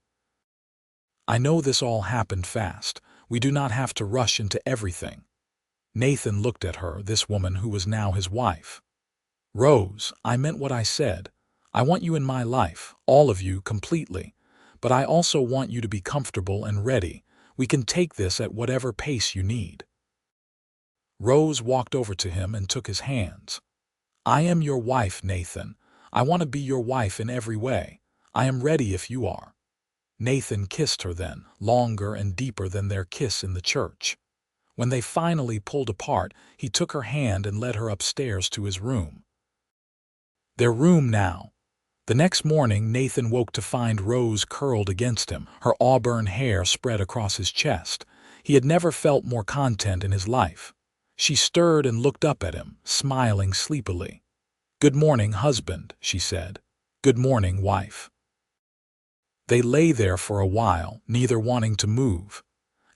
"I know this all happened fast. We do not have to rush into everything." Nathan looked at her, this woman who was now his wife. "Rose, I meant what I said. I want you in my life, all of you, completely. But I also want you to be comfortable and ready. We can take this at whatever pace you need." Rose walked over to him and took his hands. "I am your wife, Nathan. I want to be your wife in every way. I am ready if you are." Nathan kissed her then, longer and deeper than their kiss in the church. When they finally pulled apart, he took her hand and led her upstairs to his room. Their room now. The next morning, Nathan woke to find Rose curled against him, her auburn hair spread across his chest. He had never felt more content in his life. She stirred and looked up at him, smiling sleepily. "Good morning, husband," she said. "Good morning, wife." They lay there for a while, neither wanting to move.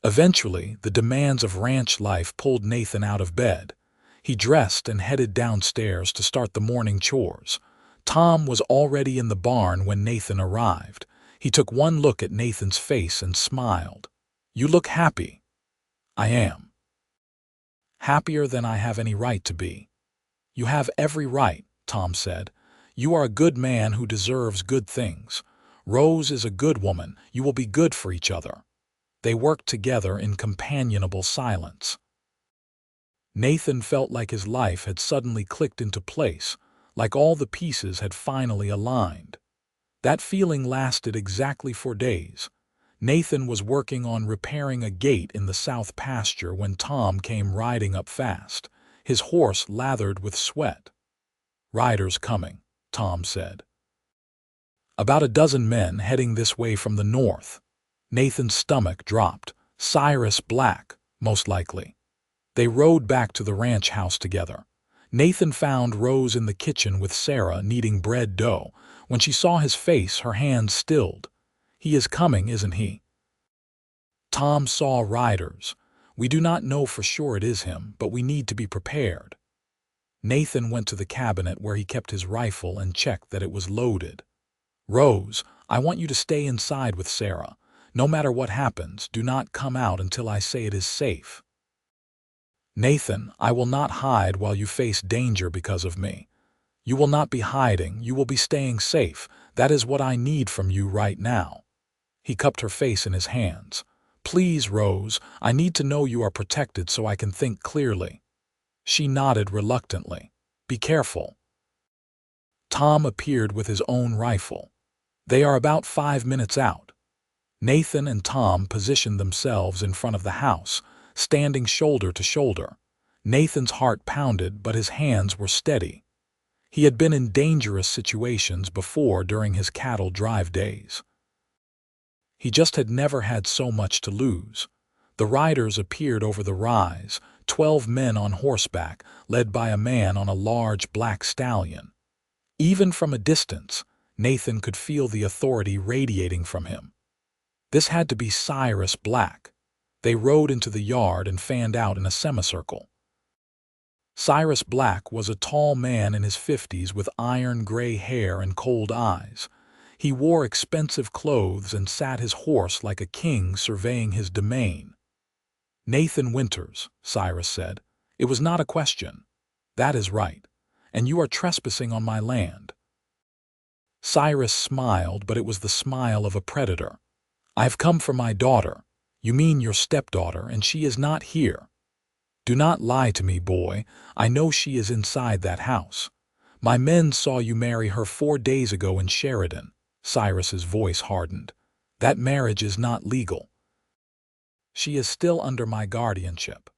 Eventually, the demands of ranch life pulled Nathan out of bed. He dressed and headed downstairs to start the morning chores. Tom was already in the barn when Nathan arrived. He took one look at Nathan's face and smiled. "You look happy." "I am. Happier than I have any right to be." "You have every right," Tom said. "You are a good man who deserves good things. Rose is a good woman. You will be good for each other." They worked together in companionable silence. Nathan felt like his life had suddenly clicked into place, like all the pieces had finally aligned. That feeling lasted exactly 4 days. Nathan was working on repairing a gate in the south pasture when Tom came riding up fast, his horse lathered with sweat. "Riders coming," Tom said. "About a dozen men heading this way from the north." Nathan's stomach dropped. Cyrus Black, most likely. They rode back to the ranch house together. Nathan found Rose in the kitchen with Sarah kneading bread dough. When she saw his face, her hands stilled. "He is coming, isn't he?" Tom saw riders. "We do not know for sure it is him, but we need to be prepared." Nathan went to the cabinet where he kept his rifle and checked that it was loaded. "Rose, I want you to stay inside with Sarah. No matter what happens, do not come out until I say it is safe." "Nathan, I will not hide while you face danger because of me." "You will not be hiding, you will be staying safe. That is what I need from you right now." He cupped her face in his hands. "Please, Rose, I need to know you are protected so I can think clearly." She nodded reluctantly. "Be careful." Tom appeared with his own rifle. They are about 5 minutes out. Nathan and Tom positioned themselves in front of the house, standing shoulder to shoulder. Nathan's heart pounded, but his hands were steady. He had been in dangerous situations before during his cattle drive days. He just had never had so much to lose. The riders appeared over the rise, 12 men on horseback, led by a man on a large black stallion. Even from a distance, Nathan could feel the authority radiating from him. This had to be Cyrus Black. They rode into the yard and fanned out in a semicircle. Cyrus Black was a tall man in his 50s with iron gray hair and cold eyes. He wore expensive clothes and sat his horse like a king surveying his domain. "Nathan Winters," Cyrus said. "It was not a question. That is right. And you are trespassing on my land." Cyrus smiled, but it was the smile of a predator. "I have come for my daughter." "You mean your stepdaughter, and she is not here." "Do not lie to me, boy. I know she is inside that house. My men saw you marry her 4 days ago in Sheridan." Cyrus's voice hardened. "That marriage is not legal. She is still under my guardianship.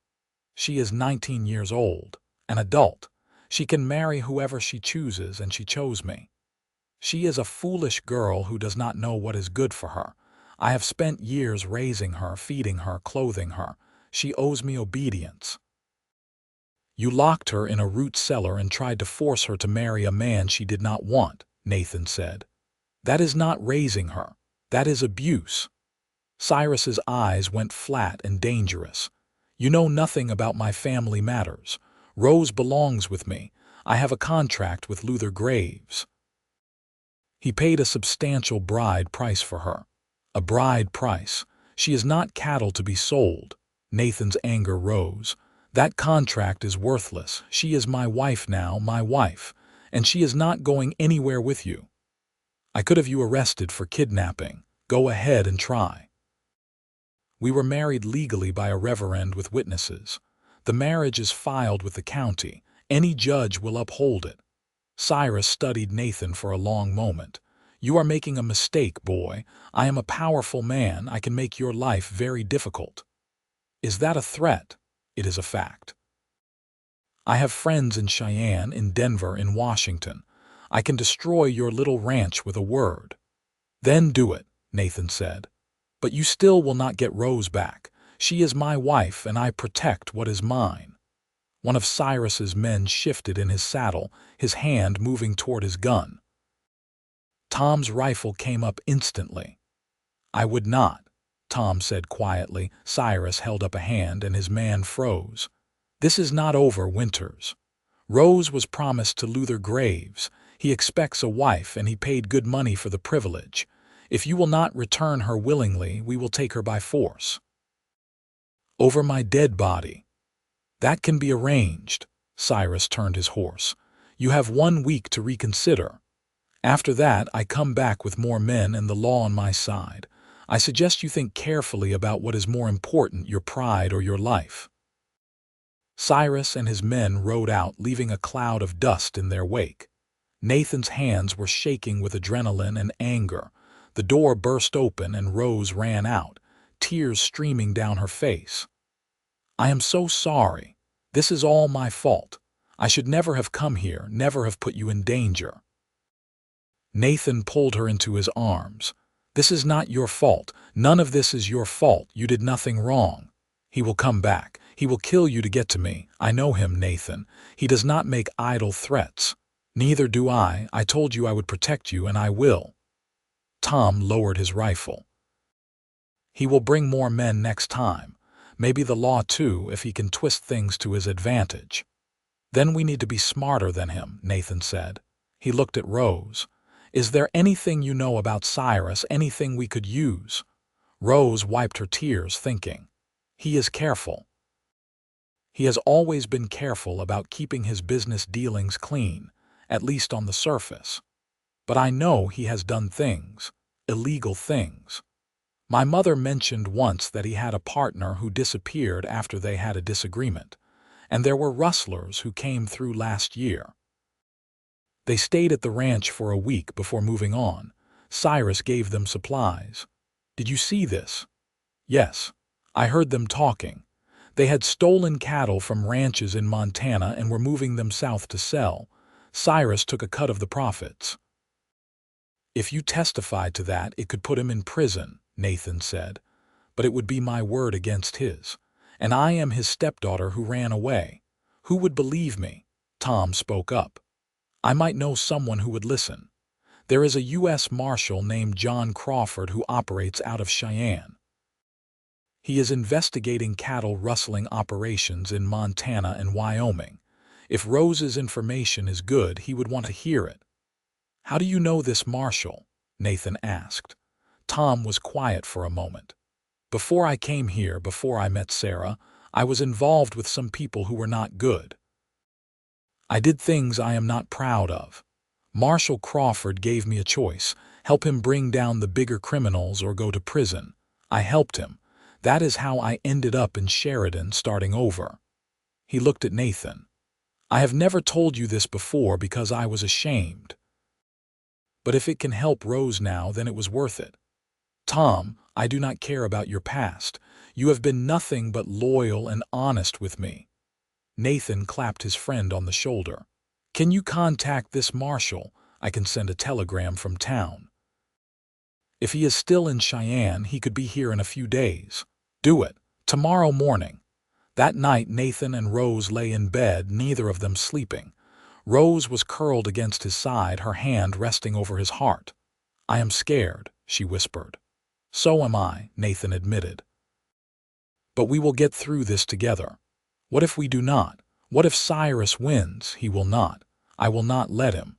She is 19 years old, an adult. She can marry whoever she chooses, and she chose me. She is a foolish girl who does not know what is good for her. I have spent years raising her, feeding her, clothing her. She owes me obedience." "You locked her in a root cellar and tried to force her to marry a man she did not want," Nathan said. "That is not raising her. That is abuse." Cyrus's eyes went flat and dangerous. "You know nothing about my family matters. Rose belongs with me. I have a contract with Luther Graves." He paid a substantial bride price for her. A bride price. She is not cattle to be sold. Nathan's anger rose. "That contract is worthless. She is my wife now, my wife, and she is not going anywhere with you. I could have you arrested for kidnapping. Go ahead and try. We were married legally by a reverend with witnesses. The marriage is filed with the county. Any judge will uphold it." Cyrus studied Nathan for a long moment. "You are making a mistake, boy. I am a powerful man. I can make your life very difficult." "Is that a threat?" "It is a fact. I have friends in Cheyenne, in Denver, in Washington. I can destroy your little ranch with a word." "Then do it," Nathan said. "But you still will not get Rose back. She is my wife, and I protect what is mine." One of Cyrus's men shifted in his saddle, his hand moving toward his gun. Tom's rifle came up instantly. "I would not," Tom said quietly. Cyrus held up a hand, and his man froze. "This is not over, Winters. Rose was promised to Luther Graves. He expects a wife, and he paid good money for the privilege. If you will not return her willingly, we will take her by force." "Over my dead body." "That can be arranged." Cyrus turned his horse. "You have 1 week to reconsider. After that, I come back with more men and the law on my side. I suggest you think carefully about what is more important, your pride or your life." Cyrus and his men rode out, leaving a cloud of dust in their wake. Nathan's hands were shaking with adrenaline and anger. The door burst open and Rose ran out, tears streaming down her face. "I am so sorry. This is all my fault. I should never have come here, never have put you in danger." Nathan pulled her into his arms. "This is not your fault. None of this is your fault. You did nothing wrong. He will come back. He will kill you to get to me. I know him, Nathan. He does not make idle threats. Neither do I. I told you I would protect you, and I will." Tom lowered his rifle. "He will bring more men next time. Maybe the law too, if he can twist things to his advantage." "Then we need to be smarter than him," Nathan said. He looked at Rose. "Is there anything you know about Cyrus, anything we could use?" Rose wiped her tears, thinking. "He is careful. He has always been careful about keeping his business dealings clean, at least on the surface. But I know he has done things, illegal things. My mother mentioned once that he had a partner who disappeared after they had a disagreement, and there were rustlers who came through last year. They stayed at the ranch for a week before moving on. Cyrus gave them supplies. Did you see this?" "Yes. I heard them talking. They had stolen cattle from ranches in Montana and were moving them south to sell. Cyrus took a cut of the profits." "If you testified to that, it could put him in prison," Nathan said. "But it would be my word against his. And I am his stepdaughter who ran away. Who would believe me?" Tom spoke up. "I might know someone who would listen. There is a U.S. Marshal named John Crawford who operates out of Cheyenne. He is investigating cattle rustling operations in Montana and Wyoming. If Rose's information is good, he would want to hear it. "How do you know this Marshall?" Nathan asked. Tom was quiet for a moment. "Before I came here, before I met Sarah, I was involved with some people who were not good. I did things I am not proud of. Marshall Crawford gave me a choice: help him bring down the bigger criminals or go to prison. I helped him. That is how I ended up in Sheridan, starting over." He looked at Nathan. "I have never told you this before because I was ashamed. But if it can help Rose now, then it was worth it. Tom, I do not care about your past. You have been nothing but loyal and honest with me." Nathan clapped his friend on the shoulder. "Can you contact this Marshall? I can send a telegram from town. If he is still in Cheyenne, he could be here in a few days. Do it. Tomorrow morning." That night Nathan and Rose lay in bed, neither of them sleeping. Rose was curled against his side, her hand resting over his heart. "I am scared," she whispered. "So am I," Nathan admitted. "But we will get through this together. What if we do not? What if Cyrus wins? He will not. I will not let him."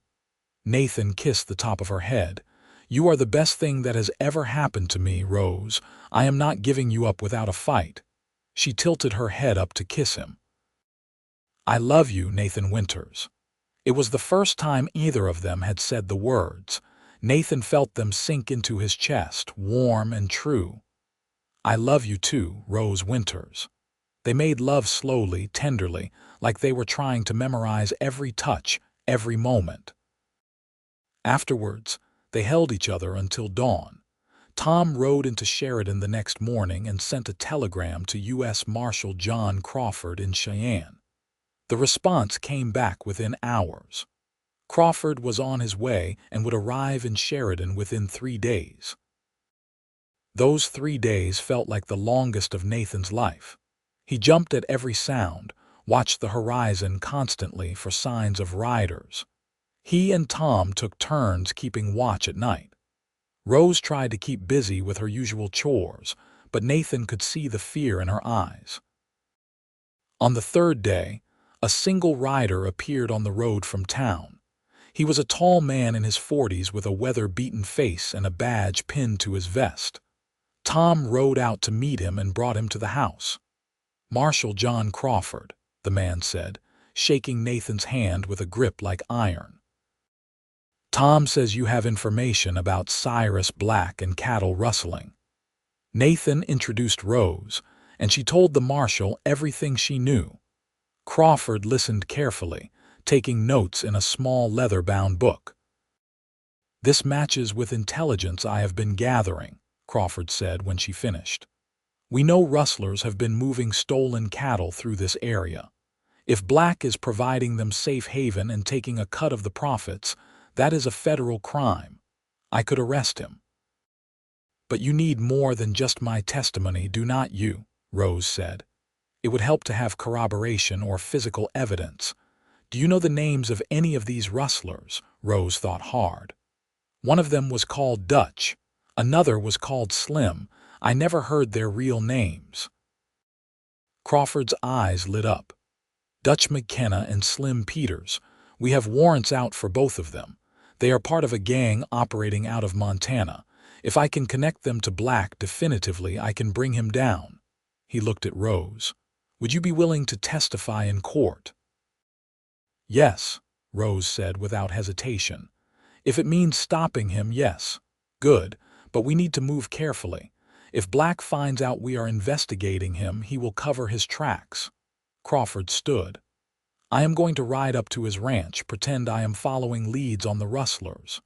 Nathan kissed the top of her head. "You are the best thing that has ever happened to me, Rose. I am not giving you up without a fight." She tilted her head up to kiss him. "I love you, Nathan Winters." It was the first time either of them had said the words. Nathan felt them sink into his chest, warm and true. "I love you too, Rose Winters." They made love slowly, tenderly, like they were trying to memorize every touch, every moment. Afterwards, they held each other until dawn. Tom rode into Sheridan the next morning and sent a telegram to U.S. Marshal John Crawford in Cheyenne. The response came back within hours. Crawford was on his way and would arrive in Sheridan within 3 days. Those 3 days felt like the longest of Nathan's life. He jumped at every sound, watched the horizon constantly for signs of riders. He and Tom took turns keeping watch at night. Rose tried to keep busy with her usual chores, but Nathan could see the fear in her eyes. On the 3rd day, a single rider appeared on the road from town. He was a tall man in his 40s with a weather-beaten face and a badge pinned to his vest. Tom rode out to meet him and brought him to the house. "Marshal John Crawford," the man said, shaking Nathan's hand with a grip like iron. "Tom says you have information about Cyrus Black and cattle rustling." Nathan introduced Rose, and she told the marshal everything she knew. Crawford listened carefully, taking notes in a small leather-bound book. "This matches with intelligence I have been gathering," Crawford said when she finished. "We know rustlers have been moving stolen cattle through this area. If Black is providing them safe haven and taking a cut of the profits, that is a federal crime. I could arrest him." "But you need more than just my testimony, do not you?" Rose said. "It would help to have corroboration or physical evidence. Do you know the names of any of these rustlers?" Rose thought hard. "One of them was called Dutch. Another was called Slim. I never heard their real names." Crawford's eyes lit up. "Dutch McKenna and Slim Peters. We have warrants out for both of them. They are part of a gang operating out of Montana. If I can connect them to Black definitively, I can bring him down." He looked at Rose. "Would you be willing to testify in court?" "Yes," Rose said without hesitation. "If it means stopping him, yes. Good, but we need to move carefully. If Black finds out we are investigating him, he will cover his tracks." Crawford stood. "I am going to ride up to his ranch, pretend I am following leads on the rustlers.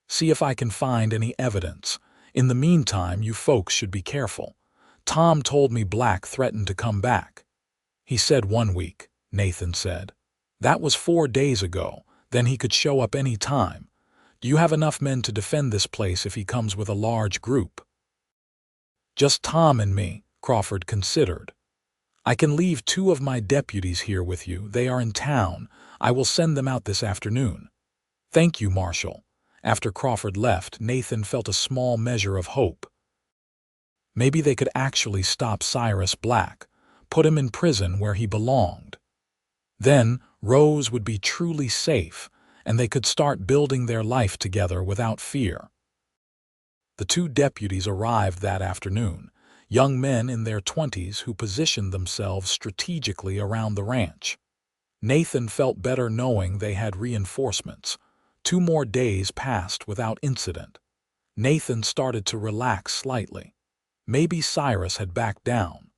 See if I can find any evidence. In the meantime, you folks should be careful. Tom told me Black threatened to come back." "He said 1 week," Nathan said. "That was 4 days ago. Then he could show up any time. Do you have enough men to defend this place if he comes with a large group?" "Just Tom and me," Crawford considered. "I can leave 2 of my deputies here with you. They are in town. I will send them out this afternoon." "Thank you, Marshal." After Crawford left, Nathan felt a small measure of hope. Maybe they could actually stop Cyrus Black, put him in prison where he belonged. Then Rose would be truly safe, and they could start building their life together without fear. The two deputies arrived that afternoon, young men in their 20s who positioned themselves strategically around the ranch. Nathan felt better knowing they had reinforcements. 2 more days passed without incident. Nathan started to relax slightly. Maybe Cyrus had backed down.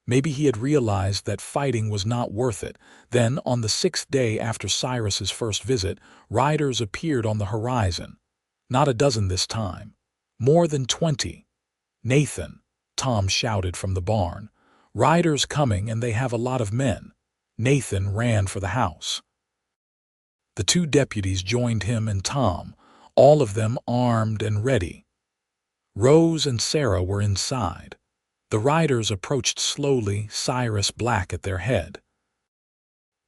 Maybe he had realized that fighting was not worth it. Then, on the 6th day after Cyrus's first visit, riders appeared on the horizon. Not a dozen this time. More than 20. "Nathan," Tom shouted from the barn. "Riders coming, and they have a lot of men." Nathan ran for the house. The two deputies joined him and Tom, all of them armed and ready. Rose and Sarah were inside. The riders approached slowly, Cyrus Black at their head.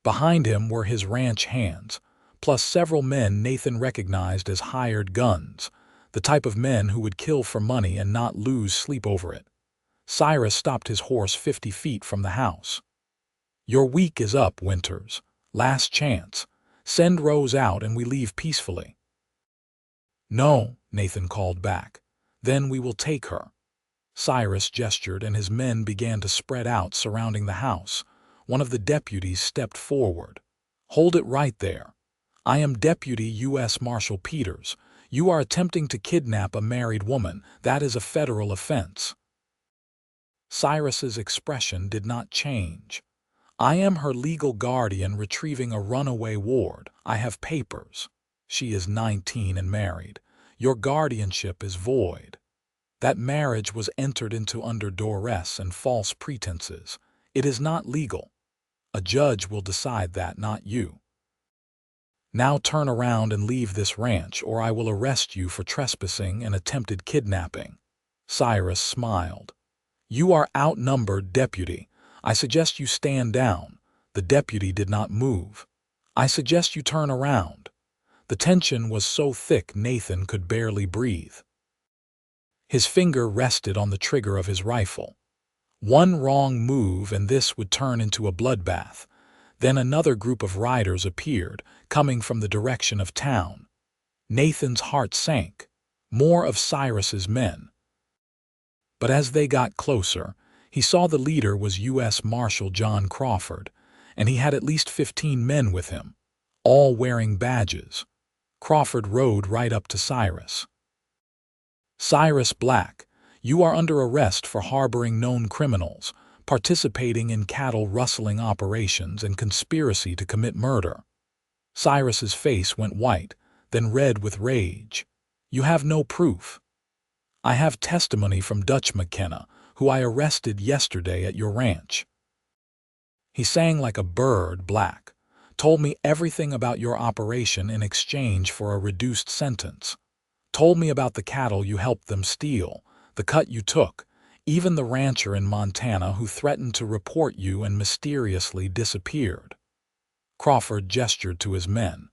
Behind him were his ranch hands, plus several men Nathan recognized as hired guns, the type of men who would kill for money and not lose sleep over it. Cyrus stopped his horse 50 feet from the house. "Your week is up, Winters. Last chance. Send Rose out and we leave peacefully." "No," Nathan called back. "Then we will take her." Cyrus gestured and his men began to spread out surrounding the house. One of the deputies stepped forward. "Hold it right there. I am Deputy U.S. Marshal Peters. You are attempting to kidnap a married woman. That is a federal offense." Cyrus's expression did not change. "I am her legal guardian retrieving a runaway ward. I have papers. She is 19 and married. Your guardianship is void. That marriage was entered into under duress and false pretenses. It is not legal. A judge will decide that, not you. Now turn around and leave this ranch, or I will arrest you for trespassing and attempted kidnapping." Cyrus smiled. "You are outnumbered, deputy. I suggest you stand down." The deputy did not move. "I suggest you turn around." The tension was so thick Nathan could barely breathe. His finger rested on the trigger of his rifle. One wrong move and this would turn into a bloodbath. Then another group of riders appeared, coming from the direction of town. Nathan's heart sank. More of Cyrus's men. But as they got closer, he saw the leader was U.S. Marshal John Crawford, and he had at least 15 men with him, all wearing badges. Crawford rode right up to Cyrus. "Cyrus Black, you are under arrest for harboring known criminals, participating in cattle rustling operations, and conspiracy to commit murder." Cyrus's face went white, then red with rage. "You have no proof." "I have testimony from Dutch McKenna, who I arrested yesterday at your ranch. He sang like a bird, Black. Told me everything about your operation in exchange for a reduced sentence. Told me about the cattle you helped them steal, the cut you took, even the rancher in Montana who threatened to report you and mysteriously disappeared." Crawford gestured to his men.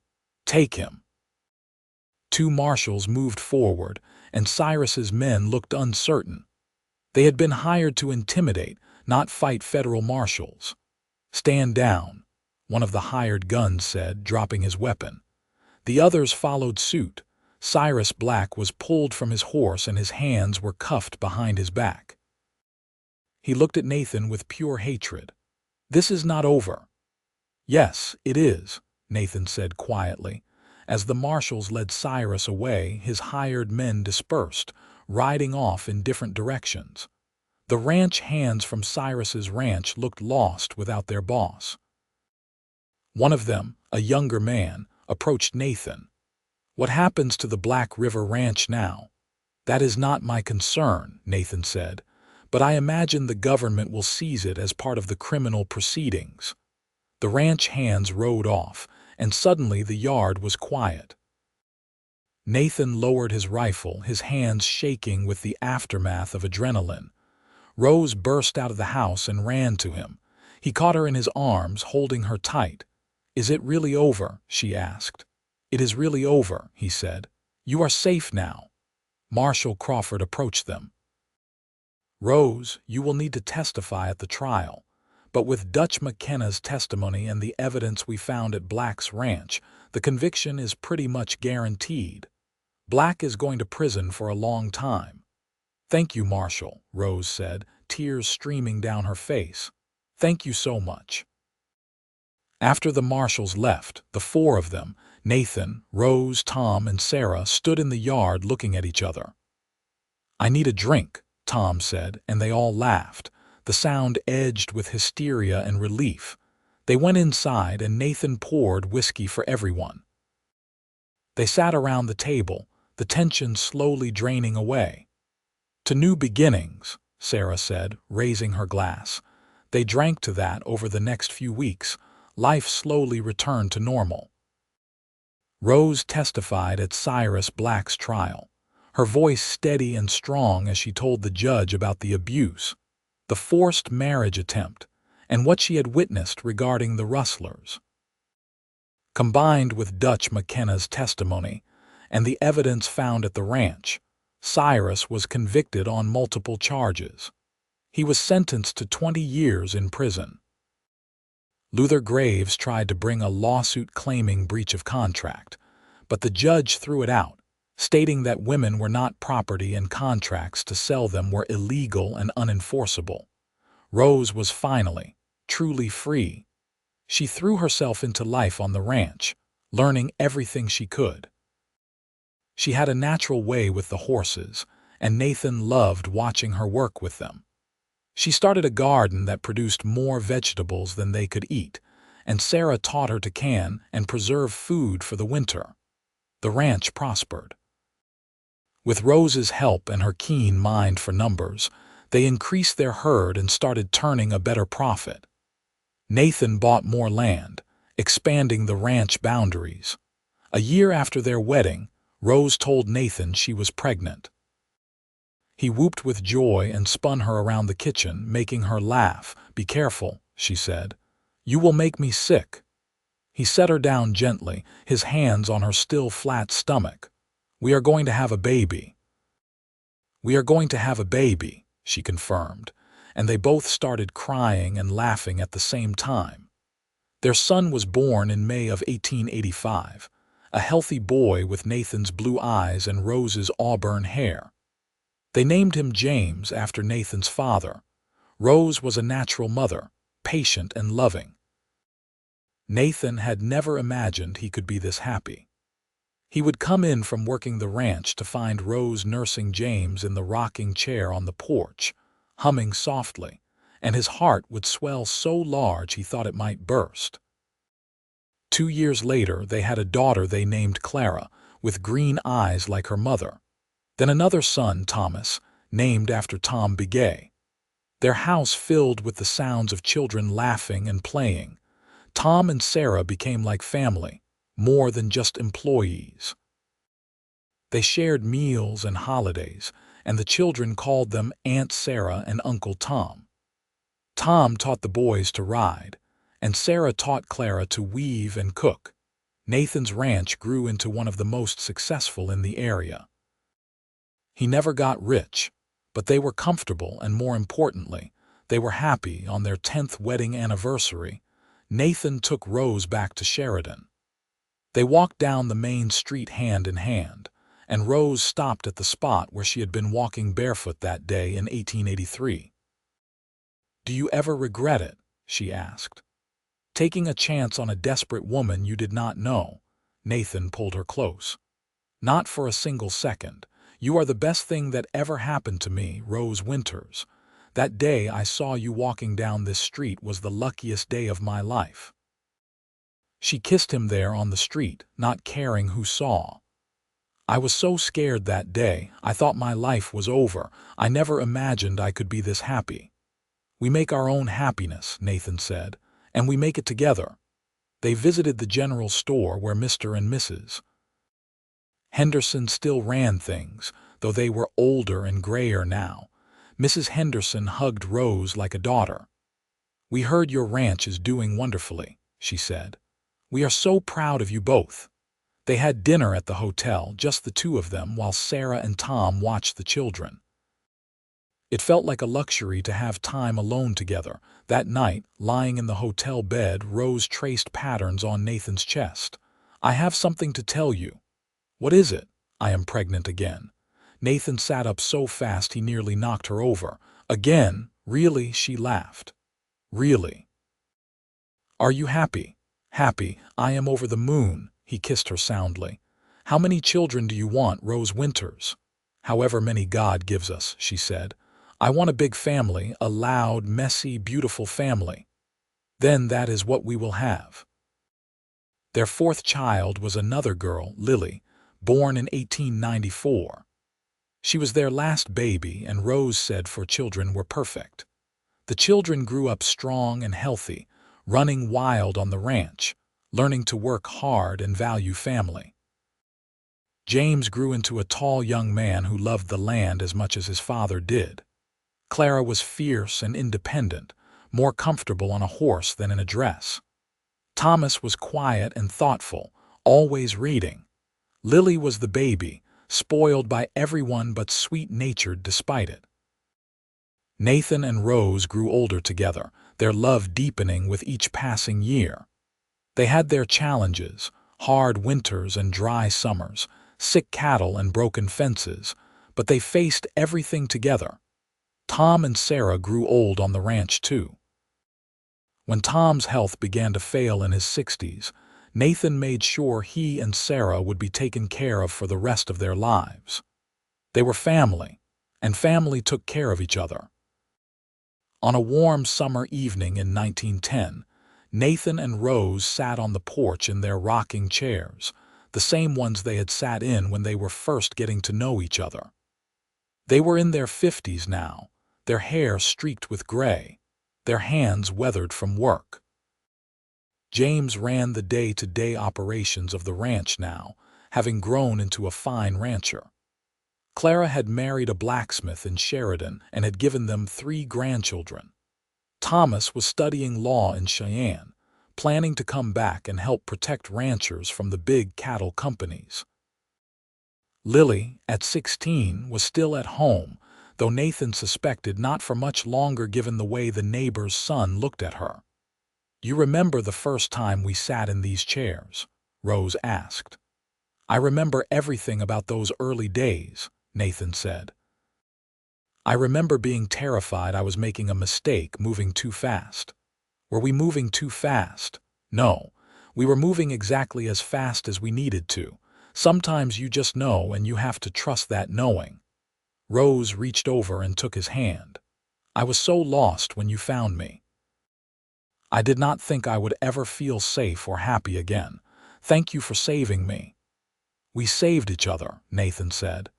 "Take him." 2 marshals moved forward, and Cyrus's men looked uncertain. They had been hired to intimidate, not fight federal marshals. "Stand down," one of the hired guns said, dropping his weapon. The others followed suit. Cyrus Black was pulled from his horse and his hands were cuffed behind his back. He looked at Nathan with pure hatred. "This is not over." "Yes, it is," Nathan said quietly. As the marshals led Cyrus away, his hired men dispersed, riding off in different directions. The ranch hands from Cyrus's ranch looked lost without their boss. One of them, a younger man, approached Nathan. "What happens to the Black River Ranch now?" "That is not my concern," Nathan said, "but I imagine the government will seize it as part of the criminal proceedings." The ranch hands rode off, and suddenly the yard was quiet. Nathan lowered his rifle, his hands shaking with the aftermath of adrenaline. Rose burst out of the house and ran to him. He caught her in his arms, holding her tight. "Is it really over?" she asked. "It is really over," he said. "You are safe now." Marshal Crawford approached them. "Rose, you will need to testify at the trial, But with Dutch McKenna's testimony and the evidence we found at Black's ranch, the conviction is pretty much guaranteed. Black is going to prison for a long time. "Thank you, Marshal," Rose said, tears streaming down her face. "Thank you so much." After the marshals left, the four of them, Nathan, Rose, Tom, and Sarah, stood in the yard looking at each other. "I need a drink," Tom said, and they all laughed, the sound edged with hysteria and relief. They went inside, and Nathan poured whiskey for everyone. They sat around the table, the tension slowly draining away. "To new beginnings," Sarah said, raising her glass. They drank to that. Over the next few weeks, life slowly returned to normal. Rose testified at Cyrus Black's trial, her voice steady and strong as she told the judge about the abuse, the forced marriage attempt, and what she had witnessed regarding the rustlers. Combined with Dutch McKenna's testimony and the evidence found at the ranch, Cyrus was convicted on multiple charges. He was sentenced to 20 years in prison. Luther Graves tried to bring a lawsuit claiming breach of contract, but the judge threw it out, stating that women were not property and contracts to sell them were illegal and unenforceable. Rose was finally, truly free. She threw herself into life on the ranch, learning everything she could. She had a natural way with the horses, and Nathan loved watching her work with them. She started a garden that produced more vegetables than they could eat, and Sarah taught her to can and preserve food for the winter. The ranch prospered. With Rose's help and her keen mind for numbers, they increased their herd and started turning a better profit. Nathan bought more land, expanding the ranch boundaries. A year after their wedding, Rose told Nathan she was pregnant. He whooped with joy and spun her around the kitchen, making her laugh. "Be careful," she said. "You will make me sick." He set her down gently, his hands on her still flat stomach. "We are going to have a baby." "We are going to have a baby," she confirmed, and they both started crying and laughing at the same time. Their son was born in May of 1885, a healthy boy with Nathan's blue eyes and Rose's auburn hair. They named him James after Nathan's father. Rose was a natural mother, patient and loving. Nathan had never imagined he could be this happy. He would come in from working the ranch to find Rose nursing James in the rocking chair on the porch, humming softly, and his heart would swell so large he thought it might burst. 2 years later, they had a daughter they named Clara, with green eyes like her mother. Then another son, Thomas, named after Tom Begay. Their house filled with the sounds of children laughing and playing. Tom and Sarah became like family, more than just employees. They shared meals and holidays, and the children called them Aunt Sarah and Uncle Tom. Tom taught the boys to ride, and Sarah taught Clara to weave and cook. Nathan's ranch grew into one of the most successful in the area. He never got rich, but they were comfortable, and more importantly, they were happy. On their 10th wedding anniversary, Nathan took Rose back to Sheridan. They walked down the main street hand in hand, and Rose stopped at the spot where she had been walking barefoot that day in 1883. "Do you ever regret it?" she asked. "Taking a chance on a desperate woman you did not know?" Nathan pulled her close. "Not for a single second. You are the best thing that ever happened to me, Rose Winters. That day I saw you walking down this street was the luckiest day of my life." She kissed him there on the street, not caring who saw. "I was so scared that day. I thought my life was over. I never imagined I could be this happy." "We make our own happiness," Nathan said, "and we make it together." They visited the general store where Mr. and Mrs. Henderson still ran things, though they were older and grayer now. Mrs. Henderson hugged Rose like a daughter. "We heard your ranch is doing wonderfully," she said. "We are so proud of you both." They had dinner at the hotel, just the two of them, while Sarah and Tom watched the children. It felt like a luxury to have time alone together. That night, lying in the hotel bed, Rose traced patterns on Nathan's chest. "I have something to tell you." "What is it?" "I am pregnant again." Nathan sat up so fast he nearly knocked her over. "Again? Really?" She laughed. "Really." "Are you happy?" "Happy. I am over the moon." He kissed her soundly. "How many children do you want, Rose Winters?" "However many God gives us," she said. "I want a big family, a loud, messy, beautiful family." "Then that is what we will have." Their fourth child was another girl, Lily, born in 1894. She was their last baby, and Rose said 4 children were perfect. The children grew up strong and healthy, running wild on the ranch, learning to work hard and value family. James grew into a tall young man who loved the land as much as his father did. Clara was fierce and independent, more comfortable on a horse than in a dress. Thomas was quiet and thoughtful, always reading. Lily was the baby, spoiled by everyone but sweet-natured despite it. Nathan and Rose grew older together, their love deepening with each passing year. They had their challenges, hard winters and dry summers, sick cattle and broken fences, but they faced everything together. Tom and Sarah grew old on the ranch too. When Tom's health began to fail in his 60s, Nathan made sure he and Sarah would be taken care of for the rest of their lives. They were family, and family took care of each other. On a warm summer evening in 1910, Nathan and Rose sat on the porch in their rocking chairs, the same ones they had sat in when they were first getting to know each other. They were in their 50s now, their hair streaked with gray, their hands weathered from work. James ran the day-to-day operations of the ranch now, having grown into a fine rancher. Clara had married a blacksmith in Sheridan and had given them 3 grandchildren. Thomas was studying law in Cheyenne, planning to come back and help protect ranchers from the big cattle companies. Lily, at 16, was still at home, though Nathan suspected not for much longer given the way the neighbor's son looked at her. "You remember the first time we sat in these chairs?" Rose asked. "I remember everything about those early days," Nathan said. "I remember being terrified I was making a mistake, moving too fast." "Were we moving too fast?" "No, we were moving exactly as fast as we needed to. Sometimes you just know and you have to trust that knowing." Rose reached over and took his hand. "I was so lost when you found me. I did not think I would ever feel safe or happy again. Thank you for saving me." "We saved each other," Nathan said.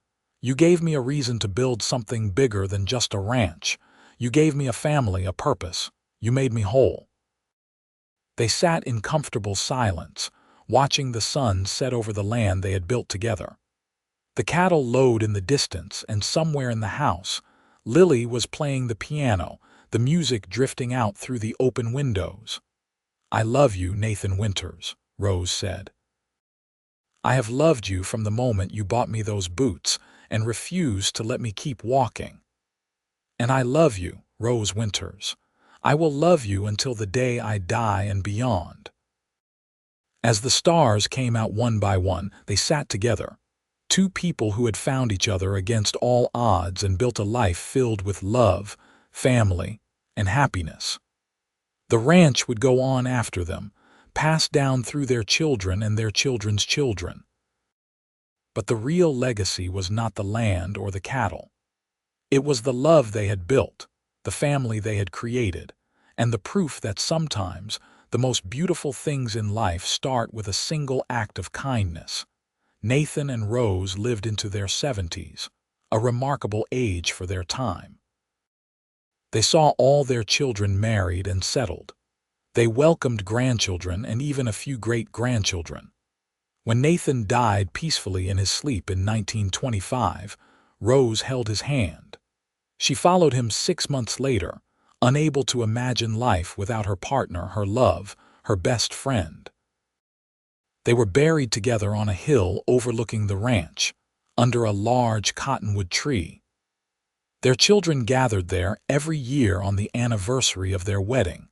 "You gave me a reason to build something bigger than just a ranch. You gave me a family, a purpose. You made me whole." They sat in comfortable silence, watching the sun set over the land they had built together. The cattle lowed in the distance, and somewhere in the house, Lily was playing the piano, the music drifting out through the open windows. "I love you, Nathan Winters," Rose said. "I have loved you from the moment you bought me those boots and refused to let me keep walking. And I love you, Rose Winters. I will love you until the day I die and beyond." As the stars came out one by one, they sat together, 2 people who had found each other against all odds and built a life filled with love, family, and happiness. The ranch would go on after them, passed down through their children and their children's children. But the real legacy was not the land or the cattle. It was the love they had built, the family they had created, and the proof that sometimes the most beautiful things in life start with a single act of kindness. Nathan and Rose lived into their 70s, a remarkable age for their time. They saw all their children married and settled. They welcomed grandchildren and even a few great-grandchildren. When Nathan died peacefully in his sleep in 1925, Rose held his hand. She followed him 6 months later, unable to imagine life without her partner, her love, her best friend. They were buried together on a hill overlooking the ranch, under a large cottonwood tree. Their children gathered there every year on the anniversary of their wedding,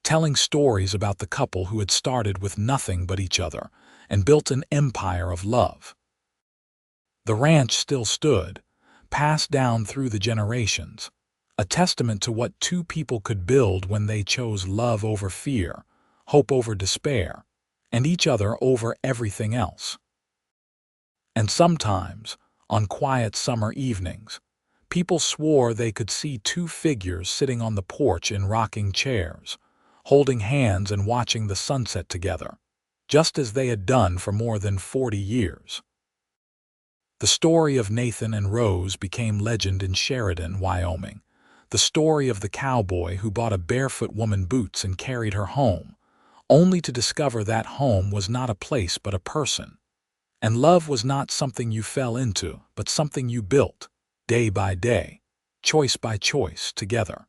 telling stories about the couple who had started with nothing but each other and built an empire of love. The ranch still stood, passed down through the generations, a testament to what two people could build when they chose love over fear, hope over despair, and each other over everything else. And sometimes, on quiet summer evenings, people swore they could see two figures sitting on the porch in rocking chairs, holding hands and watching the sunset together, just as they had done for more than 40 years. The story of Nathan and Rose became legend in Sheridan, Wyoming. The story of the cowboy who bought a barefoot woman boots and carried her home, only to discover that home was not a place but a person. And love was not something you fell into, but something you built, day by day, choice by choice, together.